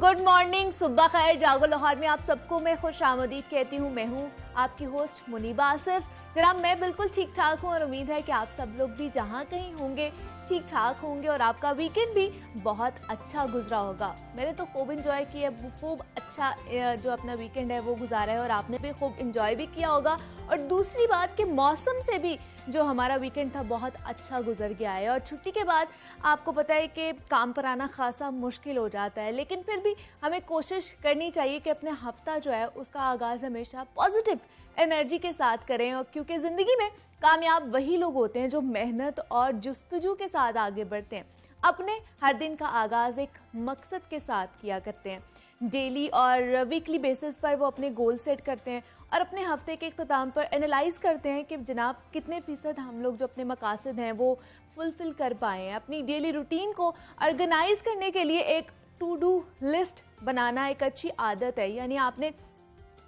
Good morning, सुबह खैर, जागो लाहौर में आप सबको मैं खुश आमदीद कहती हूँ। मैं हूँ आपकी होस्ट मुनीबा आसिफ। जनाब, मैं बिल्कुल ठीक ठाक हूँ और उम्मीद है कि आप सब लोग भी जहाँ कहीं होंगे ठीक ठाक होंगे और आपका वीकेंड भी बहुत अच्छा गुजरा होगा। मैंने तो खूब इंजॉय किया, खूब अच्छा जो अपना वीकेंड है वो गुजारा है और आपने भी खूब इंजॉय भी किया होगा। और दूसरी बात कि मौसम से भी जो हमारा वीकेंड था बहुत अच्छा गुजर गया है। और छुट्टी के बाद आपको पता है कि काम पर आना खासा मुश्किल हो जाता है, लेकिन फिर भी हमें कोशिश करनी चाहिए कि अपने हफ्ता जो है उसका आगाज़ हमेशा पॉजिटिव एनर्जी के साथ करें। और क्योंकि ज़िंदगी में कामयाब वही लोग होते हैं जो मेहनत और जुस्तजू के साथ आगे बढ़ते हैं, अपने हर दिन का आगाज़ एक मकसद के साथ किया करते हैं, डेली और वीकली बेसिस पर वो अपने गोल सेट करते हैं और अपने हफ्ते के इख्तिताम पर एनालाइज करते हैं कि जनाब कितने फ़ीसद हम लोग जो अपने मकासद हैं वो फुलफ़िल कर पाए हैं। अपनी डेली रूटीन को ऑर्गेनाइज करने के लिए एक टू डू लिस्ट बनाना एक अच्छी आदत है। यानी आपने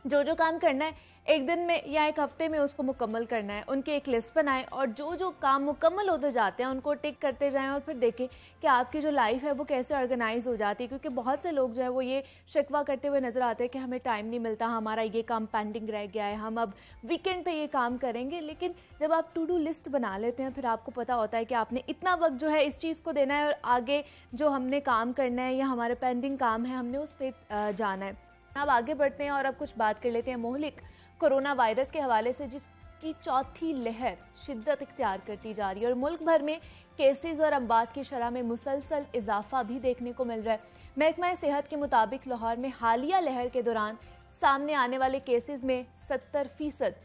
जो काम करना है एक दिन में या एक हफ्ते में उसको मुकम्मल करना है, उनकी एक लिस्ट बनाएं और जो काम मुकम्मल होते जाते हैं उनको टिक करते जाएं और फिर देखें कि आपकी जो लाइफ है वो कैसे ऑर्गेनाइज हो जाती है। क्योंकि बहुत से लोग जो है वो ये शिकवा करते हुए नज़र आते हैं कि हमें टाइम नहीं मिलता, हमारा ये काम पेंडिंग रह गया है, हम अब वीकेंड पे ये काम करेंगे। लेकिन जब आप टू डू लिस्ट बना लेते हैं फिर आपको पता होता है कि आपने इतना वक्त जो है इस चीज़ को देना है और आगे जो हमने काम करना है या हमारे पेंडिंग काम है हमने उस पर जाना है। अब आगे बढ़ते हैं और अब कुछ बात कर लेते हैं मोहलिक कोरोना वायरस के हवाले से, जिसकी चौथी लहर शिद्दत इख्तियार करती जा रही है और मुल्क भर में केसेस और अमवात की शरह में मुसलसल इजाफा भी देखने को मिल रहा है। महकमा सेहत के मुताबिक लाहौर में हालिया लहर के दौरान सामने आने वाले केसेस में 70%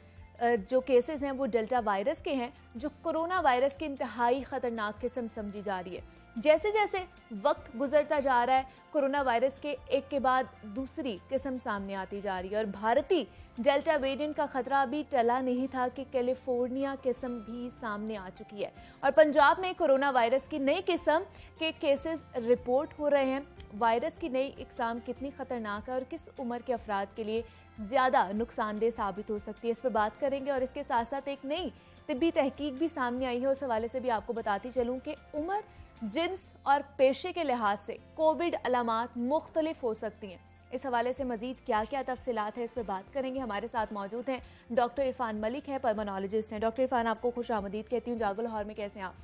जो केसेस हैं वो डेल्टा वायरस के हैं, जो कोरोना वायरस की इंतहाई ख़तरनाक किस्म समझी जा रही है। जैसे जैसे वक्त गुजरता जा रहा है कोरोना वायरस के एक के बाद दूसरी किस्म सामने आती जा रही है और भारतीय डेल्टा वेरिएंट का खतरा भी टला नहीं था कि कैलिफोर्निया किस्म भी सामने आ चुकी है और पंजाब में कोरोना वायरस की नई किस्म के केसेस रिपोर्ट हो रहे हैं। वायरस की नई इकसाम कितनी खतरनाक है और किस उम्र के अफराद के लिए ज़्यादा नुकसानदेह साबित हो सकती है, इस पर बात करेंगे। और इसके साथ साथ एक नई तिब्बी तहकीक भी सामने आई है, उस हवाले से भी आपको बताती चलूँ कि उम्र, जिन्स और पेशे के लिहाज से कोविड अलामात मुख्तलिफ हो सकती हैं। इस हवाले से मजीद क्या क्या तफसीलात है इस पर बात करेंगे। हमारे साथ मौजूद हैं डॉक्टर इरफान मलिक हैं, पल्मोनोलॉजिस्ट हैं। डॉक्टर इरफान, आपको खुश आमदीद कहती हूँ जागो लाहौर में। कैसे हैं आप?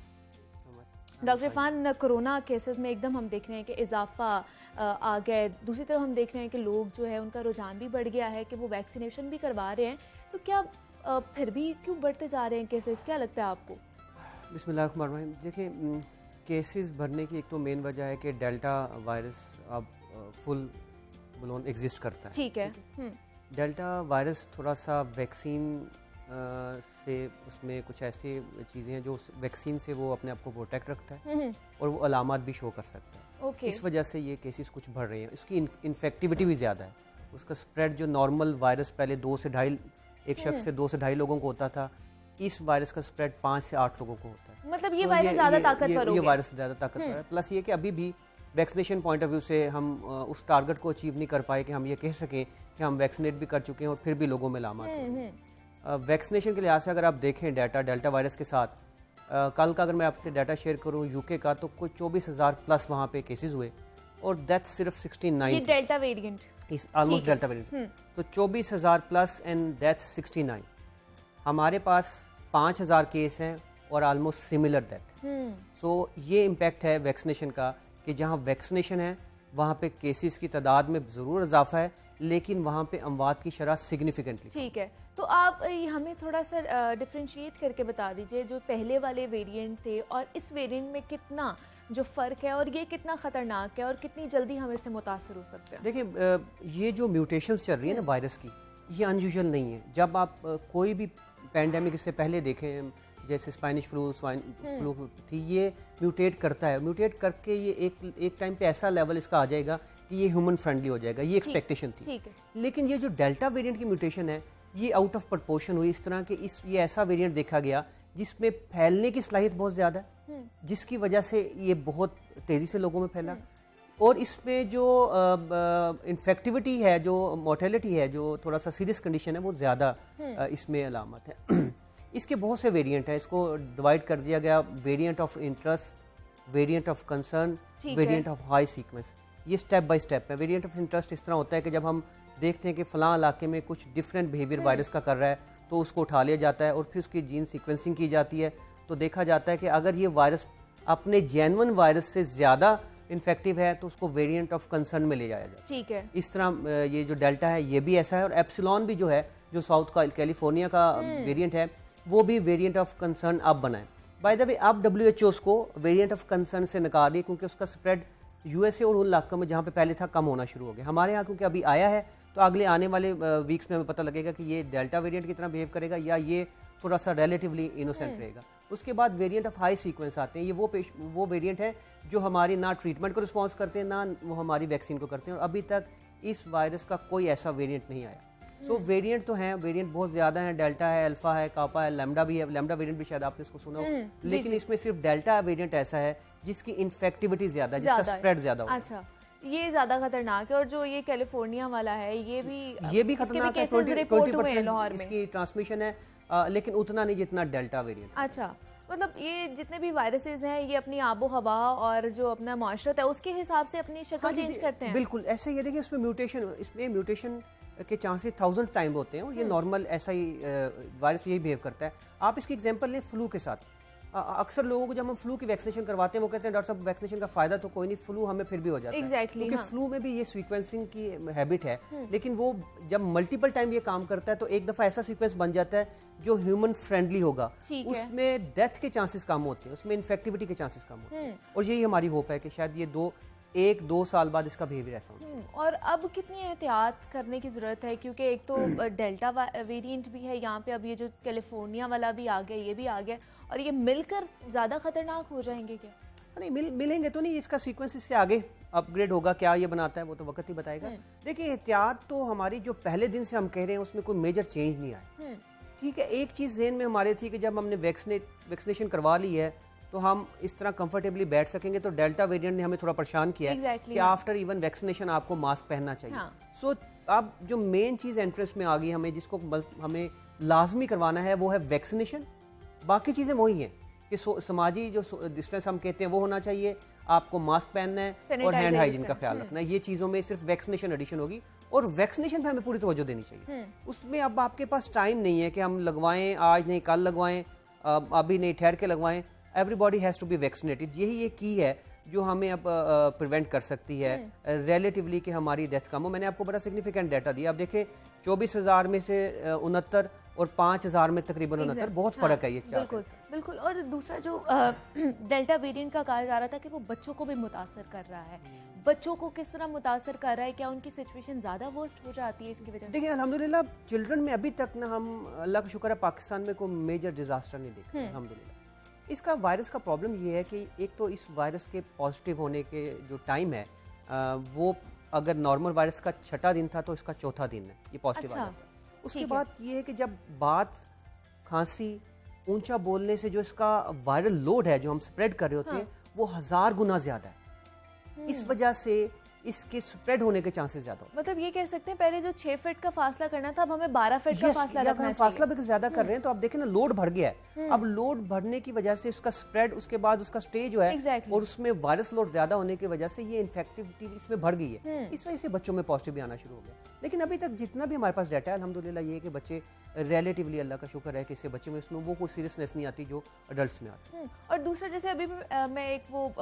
डॉक्टर इरफान, कोरोना केसेस में एकदम हम देख रहे हैं कि इजाफा आ गया है, दूसरी तरफ हम देख रहे हैं कि लोग जो है उनका रुझान भी बढ़ गया है कि वो वैक्सीनेशन भी करवा रहे हैं, तो क्या फिर भी क्यों बढ़ते जा रहे हैं केसेस, क्या लगता है आपको? बिस्मिल्लाहिर्रहमानिर्रहीम। देखिए, केसेस बढ़ने की एक तो मेन वजह है कि डेल्टा वायरस अब फुल ब्लोन एग्जिस्ट करता है। ठीक है। डेल्टा वायरस थोड़ा सा वैक्सीन से उसमें कुछ ऐसी चीज़ें हैं जो वैक्सीन से वो अपने आप को प्रोटेक्ट रखता है और वो अलामत भी शो कर सकता है। इस वजह से ये केसेस कुछ बढ़ रहे हैं। इसकी इन्फेक्टिविटी भी ज़्यादा है। उसका स्प्रेड जो नॉर्मल वायरस पहले 2 से 2.5 एक शख्स से 2 से 2.5 लोगों को होता था, इस वायरस का स्प्रेड 5 से 8 लोगों को होता है। मतलब ये वायरस ज़्यादा ताकतवर हो गया। ये वायरस ज़्यादा ताकतवर है। प्लस ये कि अभी भी वैक्सीनेशन पॉइंट ऑफ व्यू से हम उस टारगेट को अचीव नहीं कर पाए कि हम ये कह सकें कि हम वैक्सीनेट भी कर चुके हैं और फिर भी लोगों में लामत है। वैक्सीनेशन के लिहाज से अगर आप देखें डेल्टा वायरस के साथ, कल का अगर मैं आपसे डाटा शेयर करूं यूके का, तो कुछ 24,000 प्लस वहाँ पे केसेस हुए और डेथ सिर्फ 69। ये delta variant, almost delta variant. तो 24,000 प्लस एंड डेथ 69। हमारे पास 5,000 केस हैं और ऑलमोस्ट सिमिलर डेथ। सो ये इम्पैक्ट है वैक्सीनेशन का कि जहाँ वैक्सीनेशन है वहाँ पे केसेस की तादाद में ज़रूर इजाफा है, लेकिन वहाँ पे अमवात की शरह सिग्निफिकेंटली। ठीक है, तो आप हमें थोड़ा सा डिफ्रेंशिएट करके बता दीजिए जो पहले वाले वेरिएंट थे और इस वेरिएंट में कितना जो फ़र्क है और ये कितना ख़तरनाक है और कितनी जल्दी हम इससे मुतासर हो सकते हैं। देखिए, ये जो म्यूटेशंस चल रही है ना वायरस की, ये अनयूजुअल नहीं है। जब आप कोई भी पैंडेमिक इससे पहले देखें, जैसे स्पेनिश फ्लू, स्वाइन फ्लू थी, ये म्यूटेट करता है। म्यूटेट करके ये एक टाइम पे ऐसा लेवल इसका आ जाएगा कि ये ह्यूमन फ्रेंडली हो जाएगा। ये एक्सपेक्टेशन थी। लेकिन ये जो डेल्टा वेरिएंट की म्यूटेशन है ये आउट ऑफ प्रपोर्शन हुई, इस तरह के ये ऐसा वेरिएंट देखा गया जिसमें फैलने की सलाहियत बहुत ज़्यादा है, जिसकी वजह से ये बहुत तेज़ी से लोगों में फैला। और इसमें जो इन्फेक्टिविटी है, जो मोर्टेलिटी है, जो थोड़ा सा सीरियस कंडीशन है, वो ज़्यादा इसमें अलामत है। इसके बहुत से वेरिएंट हैं। इसको डिवाइड कर दिया गया variant of interest, variant of concern, variant of high sequence. ये स्टेप बाय स्टेप है। वेरिएंट ऑफ इंटरेस्ट इस तरह होता है कि जब हम देखते हैं कि फ़लाँ इलाके में कुछ डिफरेंट बिहेवियर वायरस का कर रहा है तो उसको उठा लिया जाता है और फिर उसकी जीन सीक्वेंसिंग की जाती है, तो देखा जाता है कि अगर ये वायरस अपने जेन्युइन वायरस से ज़्यादा इन्फेक्टिव है तो उसको वेरिएंट ऑफ कंसर्न में ले जाया जाता है। ठीक है। इस तरह ये जो डेल्टा है ये भी ऐसा है, और एप्सिलॉन भी जो है, जो साउथ का कैलिफोर्निया का वेरिएंट है, वो भी वेरिएंट ऑफ कंसर्न अब बना है। बाय द वे अब WHO उसको वेरिएंट ऑफ कंसर्न से निकाल रही है क्योंकि उसका स्प्रेड USA और उन इलाकों में जहाँ पे पहले था कम होना शुरू हो गया। हमारे यहाँ क्योंकि अभी आया है तो अगले आने वाले वीक्स में हमें पता लगेगा कि ये डेल्टा वेरिएंट की तरह बिहेव करेगा या ये थोड़ा सा रिलेटिवली इनोसेंट रहेगा। उसके बाद वेरिएंट ऑफ हाई सीक्वेंस आते हैं। ये वो वेरिएंट है जो हमारी ना ट्रीटमेंट को रिस्पॉन्स करते हैं ना वो हमारी वैक्सीन को करते हैं, और अभी तक इस वायरस का कोई ऐसा वेरिएंट नहीं आया। सो वेरिएंट तो हैं, वेरिएंट बहुत ज़्यादा हैं, डेल्टा है, अल्फा है, कापा है, लैम्डा भी है। लैम्डा वेरिएंट भी शायद आपने इसको सुना हो, लेकिन इसमें सिर्फ डेल्टा वेरिएंट ऐसा है जिसकी इन्फेक्टिविटी ज़्यादा है, जिसका स्प्रेड ज़्यादा हो। अच्छा, ये ज्यादा खतरनाक है। और जो ये कैलिफोर्निया वाला है ये भी खतरनाक है। 20% इसकी ट्रांसमिशन है, लेकिन उतना नहीं जितना डेल्टा वेरिएंट। अच्छा, मतलब ये जितने भी वायरसेस हैं ये अपनी आबो हवा और जो अपना माशरत है उसके हिसाब से अपनी शक्ल चेंज करते हैं। बिल्कुल ऐसे ये देखिए, इसमें म्यूटेशन के चांसेस 1000 टाइम होते हैं, और ये नॉर्मल ऐसा ही वायरस यही बिहेव करता है। आप इसकी एग्जांपल लें फ्लू के साथ। अक्सर लोगों को जब हम फ्लू की वैक्सीनेशन करवाते हैं वो कहते हैं डॉक्टर साहब वैक्सीनेशन का फायदा तो कोई नहीं, फ्लू हमें फिर भी हो जाता है। क्योंकि फ्लू में भी ये सीक्वेंसिंग की हैबिट है, लेकिन वो जब मल्टीपल टाइम ये काम करता है तो एक दफा ऐसा सीक्वेंस बन जाता है जो ह्यूमन फ्रेंडली होगा, उसमें डेथ के चांसेस कम होते हैं, उसमें इन्फेक्टिविटी के चांसेस कम होते हैं, और यही हमारी होप है कि शायद ये 1-2 साल बाद इसका बिहेवियर ऐसा हो। और अब कितनी एहतियात करने की ज़रूरत है, क्योंकि एक तो डेल्टा वेरिएंट भी है यहाँ पे, अब ये जो कैलिफोर्निया वाला भी आ गया, ये भी आ गया, और ये मिलकर ज़्यादा खतरनाक हो जाएंगे क्या? नहीं, मिलेंगे तो नहीं, इसका सीक्वेंस इससे आगे अपग्रेड होगा, क्या ये बनाता है वो तो वक्त ही बताएगा। देखिए एहतियात तो हमारी जो पहले दिन से हम कह रहे हैं उसमें कोई मेजर चेंज नहीं आया। ठीक है, एक चीज़ ज़हन में हमारे थी कि जब हमने वैक्सीनेशन करवा ली है तो हम इस तरह कंफर्टेबली बैठ सकेंगे, तो डेल्टा वेरिएंट ने हमें थोड़ा परेशान किया है कि आफ्टर इवन वैक्सीनेशन आपको मास्क पहनना चाहिए। सो अब जो मेन चीज़ इंटरेस्ट में आ गई हमें, जिसको हमें लाजमी करवाना है वो है वैक्सीनेशन। बाकी चीज़ें वही हैं कि समाजी जो डिस्टेंस हम कहते हैं वो होना चाहिए, आपको मास्क पहनना है और हैंड हाइजीन का ख्याल रखना है। ये चीज़ों में सिर्फ वैक्सीनेशन एडिशन होगी, और वैक्सीनेशन पे हमें पूरी तवज्जो देनी चाहिए। उसमें अब आपके पास टाइम नहीं है कि हम लगवाएं, आज नहीं कल लगवाएं, अभी नहीं ठहर के लगवाएं। Everybody has to be vaccinated. यही एक की है जो हमें अब प्रिवेंट कर सकती है रिलेटिवली कि हमारी डेथ कम हो। मैंने आपको बड़ा सिग्निफिकेंट डाटा दिया। अब देखें 24,000 में से 69 और 5,000 में तकरीबन 69, बहुत फ़र्क है ये। बिल्कुल। और दूसरा जो डेल्टा वेरिएंट का कहा जा रहा था कि वो बच्चों को भी मुतासर कर रहा है, बच्चों को किस तरह मुतासर कर रहा है? क्या उनकी सिचुएशन ज़्यादा वर्स्ट हो जाती है इसकी वजह से? देखिए अल्हम्दुलिल्लाह चिल्ड्रन में अभी तक ना हम, अल्लाह का शुक्र है, पाकिस्तान में कोई मेजर डिजास्टर नहीं देखते अल्हम्दुलिल्लाह। इसका वायरस का प्रॉब्लम ये है कि एक तो इस वायरस के पॉजिटिव होने के जो टाइम है वो अगर नॉर्मल वायरस का 6ठा दिन था तो इसका 4था दिन है ये पॉजिटिव आ जाता है। उसके बाद ये है कि जब बात, खांसी, ऊंचा बोलने से जो इसका वायरल लोड है जो हम स्प्रेड कर रहे होते हैं वो 1000 गुना ज्यादा है। इस वजह से इसके स्प्रेड होने के चांसेस ज्यादा होते हैं। मतलब ये कह सकते हैं पहले जो 6 फीट का फासला करना था अब हमें 12 फीट का फासला रखना चाहिए। फासला भी ज्यादा कर रहे हैं तो आप देखें ना लोड बढ़ गया है। अब लोड बढ़ने की वजह से उसका स्प्रेड, उसके बाद उसका स्टेज जो है और उसमें वायरस लोड ज्यादा होने की वजह से ये इन्फेक्टिविटी इसमें बढ़ गई है। इस वजह से बच्चों में पॉजिटिव भी आना शुरू हो गया। लेकिन अभी तक जितना भी हमारे पास डाटा है अल्हम्दुलिल्लाह ये है कि बच्चे रिलेटिवली, अल्लाह का शुक्र है कि इससे बच्चे में इसमें वो कोई सीरियसनेस नहीं आती जो अडल्ट्स में आती है। और दूसरा जैसे अभी मैं एक वो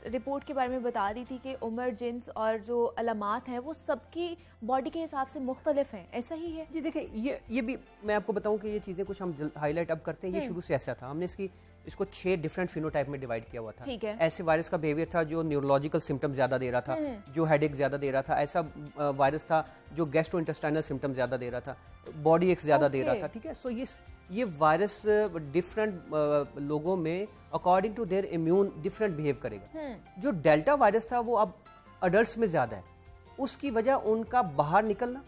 रिपोर्ट के बारे में बता रही थी कि उम्र, जिन्स और जो अलामात हैं वो सबकी बॉडी के हिसाब से मुख्तलिफ हैं, ऐसा ही है? जी देखिए ये भी मैं आपको बताऊं कि ये चीज़ें कुछ हम हाईलाइट अब करते हैं, ये शुरू से ऐसा था। हमने इसको 6 डिफरेंट फिनोटाइप में डिवाइड किया हुआ था। ठीक है। ऐसे वायरस का बिहेवियर था जो न्यूरोलॉजिकल सिम्टम ज्यादा दे रहा था, जो हेडेक ज्यादा दे रहा था। ऐसा वायरस था जो गैस्ट्रोइंटेस्टाइनल सिम्टम ज्यादा दे रहा था, बॉडी एक्स ज्यादा दे रहा था। ठीक है, सो ये वायरस डिफरेंट लोगों में according to their immune different behave करेगा। जो डेल्टा वायरस था वो अब अडल्ट्स में ज्यादा है, उसकी वजह उनका बाहर निकलना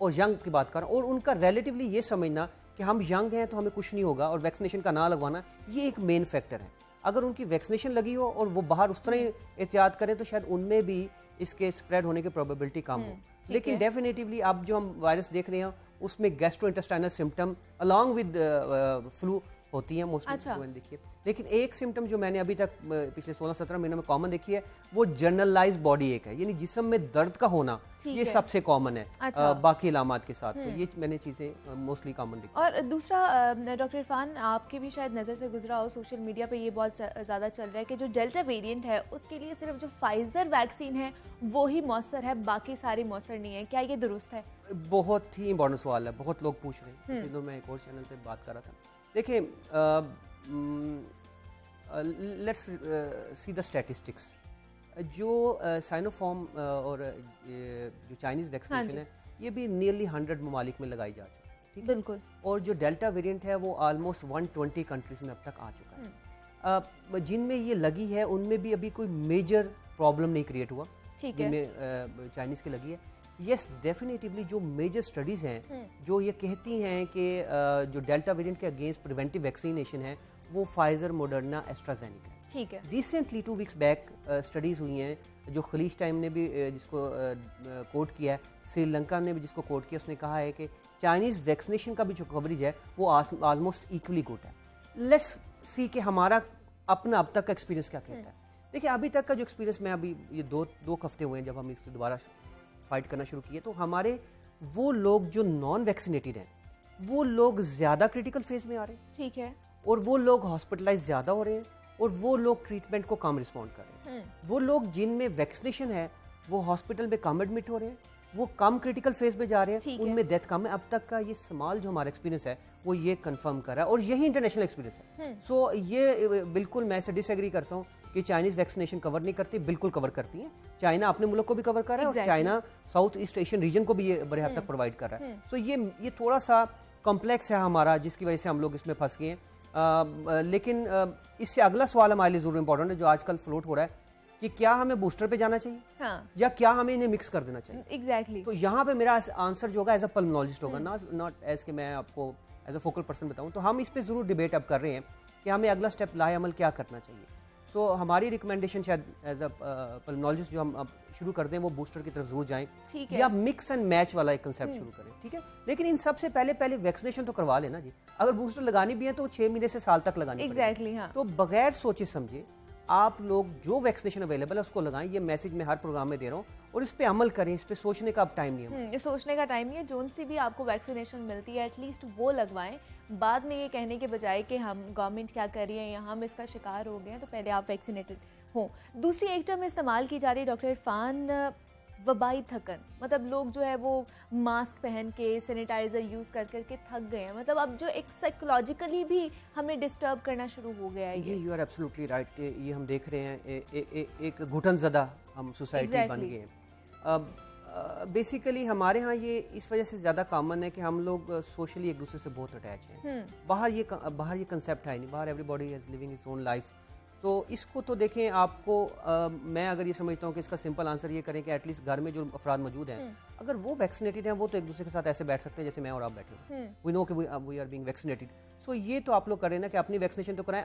और यंग की बात कर रहा हूं, और उनका रिलेटिवली ये समझना कि हम यंग हैं तो हमें कुछ नहीं होगा और वैक्सीनेशन का ना लगवाना, ये एक मेन फैक्टर है। अगर उनकी वैक्सीनेशन लगी हो और वो बाहर उस तरह एहतियात करें तो शायद उनमें भी इसके स्प्रेड होने की प्रोबेबिलिटी कम हो। लेकिन डेफिनेटली अब जो हम वायरस देख रहे हैं उसमें gastrointestinal symptom along with flu होती हैं मोस्टली अच्छा। मैंने देखी है। लेकिन एक सिम्टम जो मैंने अभी तक पिछले 16-17 महीनों में कॉमन देखी है वो जनरलाइज बॉडी एक है, यानी जिस्म में दर्द का होना, ठीक ये है। सबसे कॉमन है अच्छा। बाकी इलामात के साथ। तो ये मैंने चीज़ें मोस्टली कॉमन देखी। और दूसरा डॉक्टर इरफान, आपकी भी शायद नज़र से गुजरा हो, सोशल मीडिया पे ये बहुत ज़्यादा चल रहा है कि जो डेल्टा वेरिएंट है उसके लिए सिर्फ जो फाइजर वैक्सीन है वो ही मौसर है, बाकी सारी मौसर नहीं है। क्या ये दुरुस्त है? बहुत ही इंपॉर्टेंट सवाल है, बहुत लोग पूछ रहे हैं। मैं एक और चैनल पे बात कर रहा था। देखिए, लेट्स सी द स्टैटिस्टिक्स। जो साइनोफार्म और जो चाइनीज़ वैक्सीनेशन है ये भी नियरली 100 ममालिक में लगाई जा चुकी है, ठीक है? बिल्कुल। और जो डेल्टा वेरिएंट है वो ऑलमोस्ट 120 कंट्रीज़ में अब तक आ चुका है। जिनमें ये लगी है उनमें भी अभी कोई मेजर प्रॉब्लम नहीं क्रिएट हुआ, ठीक है। जिनमें चाइनीज़ की लगी है। यस, डेफिनेटिवली जो मेजर स्टडीज़ हैं जो ये कहती हैं कि जो डेल्टा वेरिएंट के अगेंस्ट प्रिवेंटिव वैक्सीनेशन है वो फाइजर, मॉडर्ना, एस्ट्राजेनेका है। ठीक है। रिसेंटली 2 वीक्स बैक स्टडीज़ हुई हैं जो खलीज टाइम ने भी जिसको कोट किया है, श्रीलंका ने भी जिसको कोट किया, उसने कहा है कि चाइनीज़ वैक्सीनेशन का भी जो कवरेज है वो ऑलमोस्ट इक्वली गुड है। लेट्स सी कि हमारा अपना अब तक का एक्सपीरियंस क्या कहता है। देखिए, अभी तक का जो एक्सपीरियंस, मैं अभी ये दो हफ्ते हुए हैं जब हम इससे दोबारा फाइट करना शुरू किए, तो हमारे वो लोग जो नॉन वैक्सीनेटेड हैं वो लोग ज़्यादा क्रिटिकल फेज में आ रहे हैं, ठीक है। और वो लोग हॉस्पिटलाइज ज़्यादा हो रहे हैं, और वो लोग ट्रीटमेंट को कम रिस्पॉन्ड कर रहे हैं। वो लोग जिनमें वैक्सीनेशन है वो हॉस्पिटल में कम एडमिट हो रहे हैं, वो कम क्रिटिकल फेज में जा रहे हैं, उनमें डेथ कम है। अब तक का ये समाल जो हमारा एक्सपीरियंस है वो ये कंफर्म कर रहा है, और यही इंटरनेशनल एक्सपीरियंस है। सो ये बिल्कुल मैं इससे डिसएग्री करता हूँ कि चाइनीज़ वैक्सीनेशन कवर नहीं करती, बिल्कुल कवर करती है। चाइना अपने मुल्क को भी कवर कर रहा है, और China south east Asian region को भी ये बड़े हद तक प्रोवाइड कर रहा है। सो ये थोड़ा सा कॉम्प्लेक्स है हमारा, जिसकी वजह से हम लोग इसमें फंस गए हैं। लेकिन इससे अगला सवाल हमारे लिए जरूर इंपॉर्टेंट है जो आजकल फ्लोट हो रहा है कि क्या हमें बूस्टर पे जाना चाहिए, हाँ, या क्या हमें इन्हें मिक्स कर देना चाहिए। एग्जैक्टली। तो यहाँ पे मेरा आंसर जो होगा एज अ पल्मोलॉजिस्ट होगा, नॉट एज कि मैं आपको एज अ फोकल पर्सन बताऊँ। तो हम इस पे जरूर डिबेट अब कर रहे हैं कि हमें अगला स्टेप लाए अमल क्या करना चाहिए। सो हमारी रिकमेंडेशन शायद एज अ पल्मोलॉजिस्ट जो हम अब शुरू कर दें वो बूस्टर की तरफ जरूर जाएं, या मिक्स एंड मैच वाला एक कंसेप्ट शुरू करें, ठीक है? लेकिन इन सबसे पहले वैक्सीनेशन तो करवा लेना जी। अगर बूस्टर लगानी भी है तो 6 महीने से साल तक लगानी एग्जैक्टली, हाँ। तो बगैर सोचे समझे आप लोग जो वैक्सीनेशन अवेलेबल है उसको लगाएं। ये मैसेज मैं हर प्रोग्राम में दे रहा हूँ, और इस पे अमल करें। इस पे सोचने का अब टाइम नहीं है। ये सोचने का टाइम नहीं है। जोन सी भी आपको वैक्सीनेशन मिलती है एटलीस्ट वो लगवाएं, बाद में ये कहने के बजाय कि हम गवर्नमेंट क्या कर रही है या हम इसका शिकार हो गए हैं, तो पहले आप वैक्सीनेटेड हों। दूसरी एक टर्म इस्तेमाल की जा रही है डॉक्टर इरफान, वबाई थकन। मतलब लोग जो है वो मास्क पहन के, सैनिटाइजर यूज़ कर करके थक गए हैं। मतलब अब जो एक साइकोलॉजिकली भी हमें डिस्टर्ब करना शुरू हो गया है। ये यू आर एब्सोल्युटली राइट। ये हम देख रहे हैं एक घुटन ज़दा हम सोसाइटी बन गए हैं। अब बेसिकली हमारे यहाँ ये इस वजह से ज़्यादा कॉमन है कि हम लोग सोशली एक दूसरे से बहुत अटैच हैं। बाहर ये कंसेप्ट है नहीं, बाहर everybody is living is own life. तो इसको तो देखें, आपको मैं अगर ये समझता हूँ कि इसका सिंपल आंसर ये करें कि एटलीस्ट घर में जो अफराद मौजूद हैं अगर वो वैक्सीनेटेड हैं वो तो एक दूसरे के साथ ऐसे बैठ सकते हैं जैसे मैं और आप बैठे हैं। वी नो कि वी आर बीइंग वैक्सीनेटेड। सो ये तो आप लोग करें ना कि अपनी वैक्सीनेशन तो कराएं।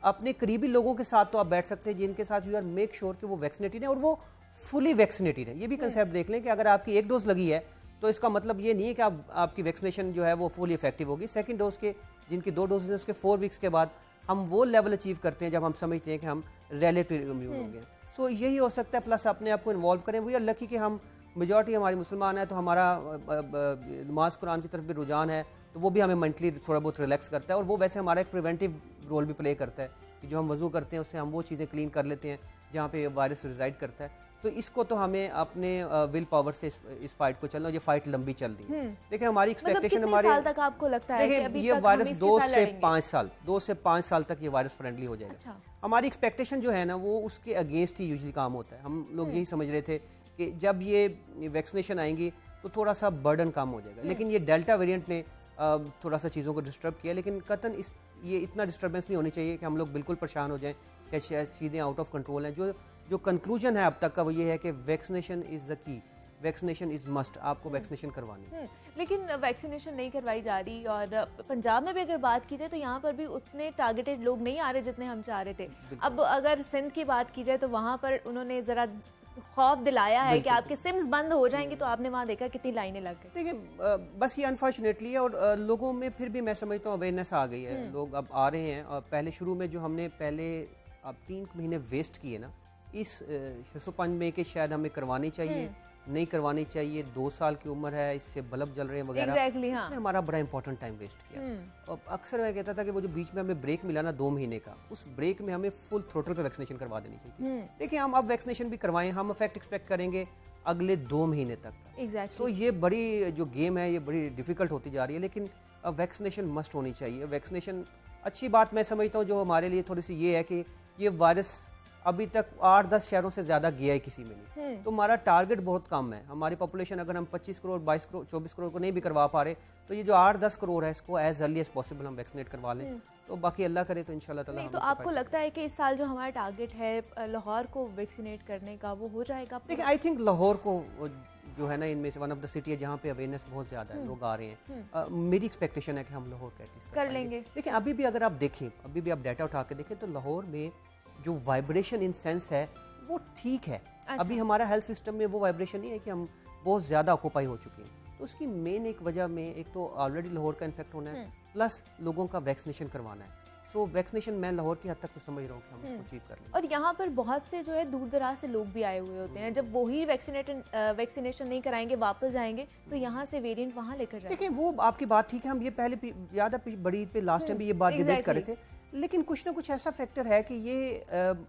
अपने करीबी लोगों के साथ तो आप बैठ सकते हैं जिनके साथ यू आर मेक श्योर कि वो वैक्सीनेटेड है और वो फुली वैक्सीनेटेड है। ये भी कंसेप्ट देख लें कि अगर आपकी 1 डोज लगी है तो इसका मतलब ये नहीं है कि आपकी वैक्सीनेशन जो है वो फुली इफेक्टिव होगी। सेकंड डोज के जिनकी 2 डोज हैं उसके 4 वीक्स के बाद हम वो लेवल अचीव करते हैं जब हम समझते हैं कि हम रिलेटिव इम्यून हो गए। सो यही हो सकता है। प्लस अपने आप को इन्वॉल्व करें। वी आर लकी कि हम मेजॉरिटी हमारी मुसलमान है, तो हमारा नमाज कुरान की तरफ भी रुझान है, तो वो भी हमें मेंटली थोड़ा बहुत रिलैक्स करता है। और वो वैसे हमारा एक प्रिवेंटिव रोल भी प्ले करता है कि जो हम वजू करते हैं उससे हम वो चीज़ें क्लीन कर लेते हैं जहाँ पे वायरस रिजाइड करता है। तो इसको तो हमें अपने विल पावर से इस फाइट को चलना। ये फाइट लंबी चल रही है। देखिए हमारी एक्सपेक्टेशन मतलब कितने साल तक आपको लगता है कि अभी ये तक वायरस हम इसके 2 साथ से लड़ेंगे? 5 साल तक ये वायरस फ्रेंडली हो जाएगा। अच्छा। हमारी एक्सपेक्टेशन जो है ना वो उसके अगेंस्ट ही यूजुअली काम होता है। हम लोग यही समझ रहे थे कि जब ये वैक्सीनेशन आएंगी तो थोड़ा सा बर्डन कम हो जाएगा। लेकिन ये डेल्टा वेरिएंट ने थोड़ा सा चीज़ों को डिस्टर्ब किया। लेकिन कतन ये इतना डिस्टर्बेंस नहीं होनी चाहिए कि हम लोग बिल्कुल परेशान हो जाएं कि शायद चीज़ें आउट ऑफ कंट्रोल हैं। जो कंक्लूजन है अब तक का वो ये है कि vaccination is the key, vaccination is must. आपको वैक्सीनेशन करवानी है। लेकिन वैक्सीनेशन नहीं करवाई जा रही। और पंजाब में भी अगर बात की जाए तो यहाँ पर भी उतने टारगेटेड लोग नहीं आ रहे जितने हम चाह रहे थे। अब अगर सिंध की बात की जाए तो वहाँ पर उन्होंने ज़रा खौफ दिलाया है कि बिल्कुल। आपके सिम्स बंद हो जाएंगे, तो आपने वहाँ देखा कितनी लाइनें लग गई। देखिए बस ये अनफॉर्चुनेटली है, और लोगों में फिर भी मैं समझता हूँ अवेयरनेस आ गई है, लोग अब आ रहे हैं। और पहले शुरू में जो हमने पहले अब 3 महीने वेस्ट किए ना, इस 605 में कि शायद हमें करवानी चाहिए, नहीं करवानी चाहिए, 2 साल की उम्र है, इससे बल्ब जल रहे हैं वगैरह, Exactly, हाँ। उसने हमारा बड़ा इंपॉर्टेंट टाइम वेस्ट किया। और अक्सर मैं कहता था कि वो जो बीच में हमें ब्रेक मिला ना 2 महीने का, उस ब्रेक में हमें फुल थ्रोटल पे वैक्सीनेशन करवा देनी चाहिए। देखिए हम अब वैक्सीनेशन भी करवाएं, हम इफेक्ट एक्सपेक्ट करेंगे अगले 2 महीने तक का। एग्जैक्टली। सो ये बड़ी जो गेम है ये बड़ी डिफिकल्ट होती जा रही है, लेकिन अब वैक्सीनेशन मस्ट होनी चाहिए। वैक्सीनेशन अच्छी बात मैं समझता हूँ, जो हमारे लिए थोड़ी सी ये है कि ये वायरस अभी तक 8-10 शहरों से ज़्यादा गया है किसी में नहीं, तो हमारा टारगेट बहुत कम है। हमारी पॉपुलेशन अगर हम 25 करोड़ 22 करोड़ 24 करोड़ को नहीं भी करवा पा रहे, तो ये जो 8-10 करोड़ है इसको एज अर्ली एज पॉसिबल हम वैक्सीनेट करवा लें, तो बाकी अल्लाह करे तो इंशाल्लाह ताला नहीं, हम तो उससे आपको फायदा लगता है कि इस साल जो हमारा टारगेट है लाहौर को वैक्सीनेट करने का, वो हो जाएगा? देखिए आई थिंक लाहौर को जो है ना, इनमें से वन ऑफ द सिटी है जहाँ पे अवेयरनेस बहुत ज़्यादा है, लोग आ रहे हैं। मेरी एक्सपेक्टेशन है कि हम लाहौर प्रैक्टिस कर लेंगे। लेकिन अभी भी अगर आप देखें, अभी भी आप डाटा उठा के देखें, तो लाहौर में जो वाइब्रेशन इन सेंस है वो ठीक है। अच्छा। अभी हमारा हेल्थ सिस्टम में वो वाइब्रेशन नहीं है कि हम बहुत ज़्यादा ऑक्यूपाई हो चुके हैं, तो उसकी मेन एक वजह में एक तो ऑलरेडी लाहौर का इन्फेक्ट होना है, प्लस लोगों का वैक्सीनेशन करवाना है। सो वैक्सीनेशन मैं लाहौर की हद तक तो समझ रहा हूँ कि हम उसको अचीव कर लेंगे। और यहाँ पर बहुत से जो है दूर दराज से लोग भी आए हुए होते हैं, जब वही वैक्सीनेशन नहीं कराएंगे, वापस जाएंगे, तो यहाँ से वेरिएंट वहाँ लेकर जाएंगे। देखिए वो आपकी बात ठीक है, हम ये पहले याद है बड़ी ईद पे लास्ट टाइम भी ये बात डिबेट कर रहे थे, लेकिन कुछ ना कुछ ऐसा फैक्टर है कि ये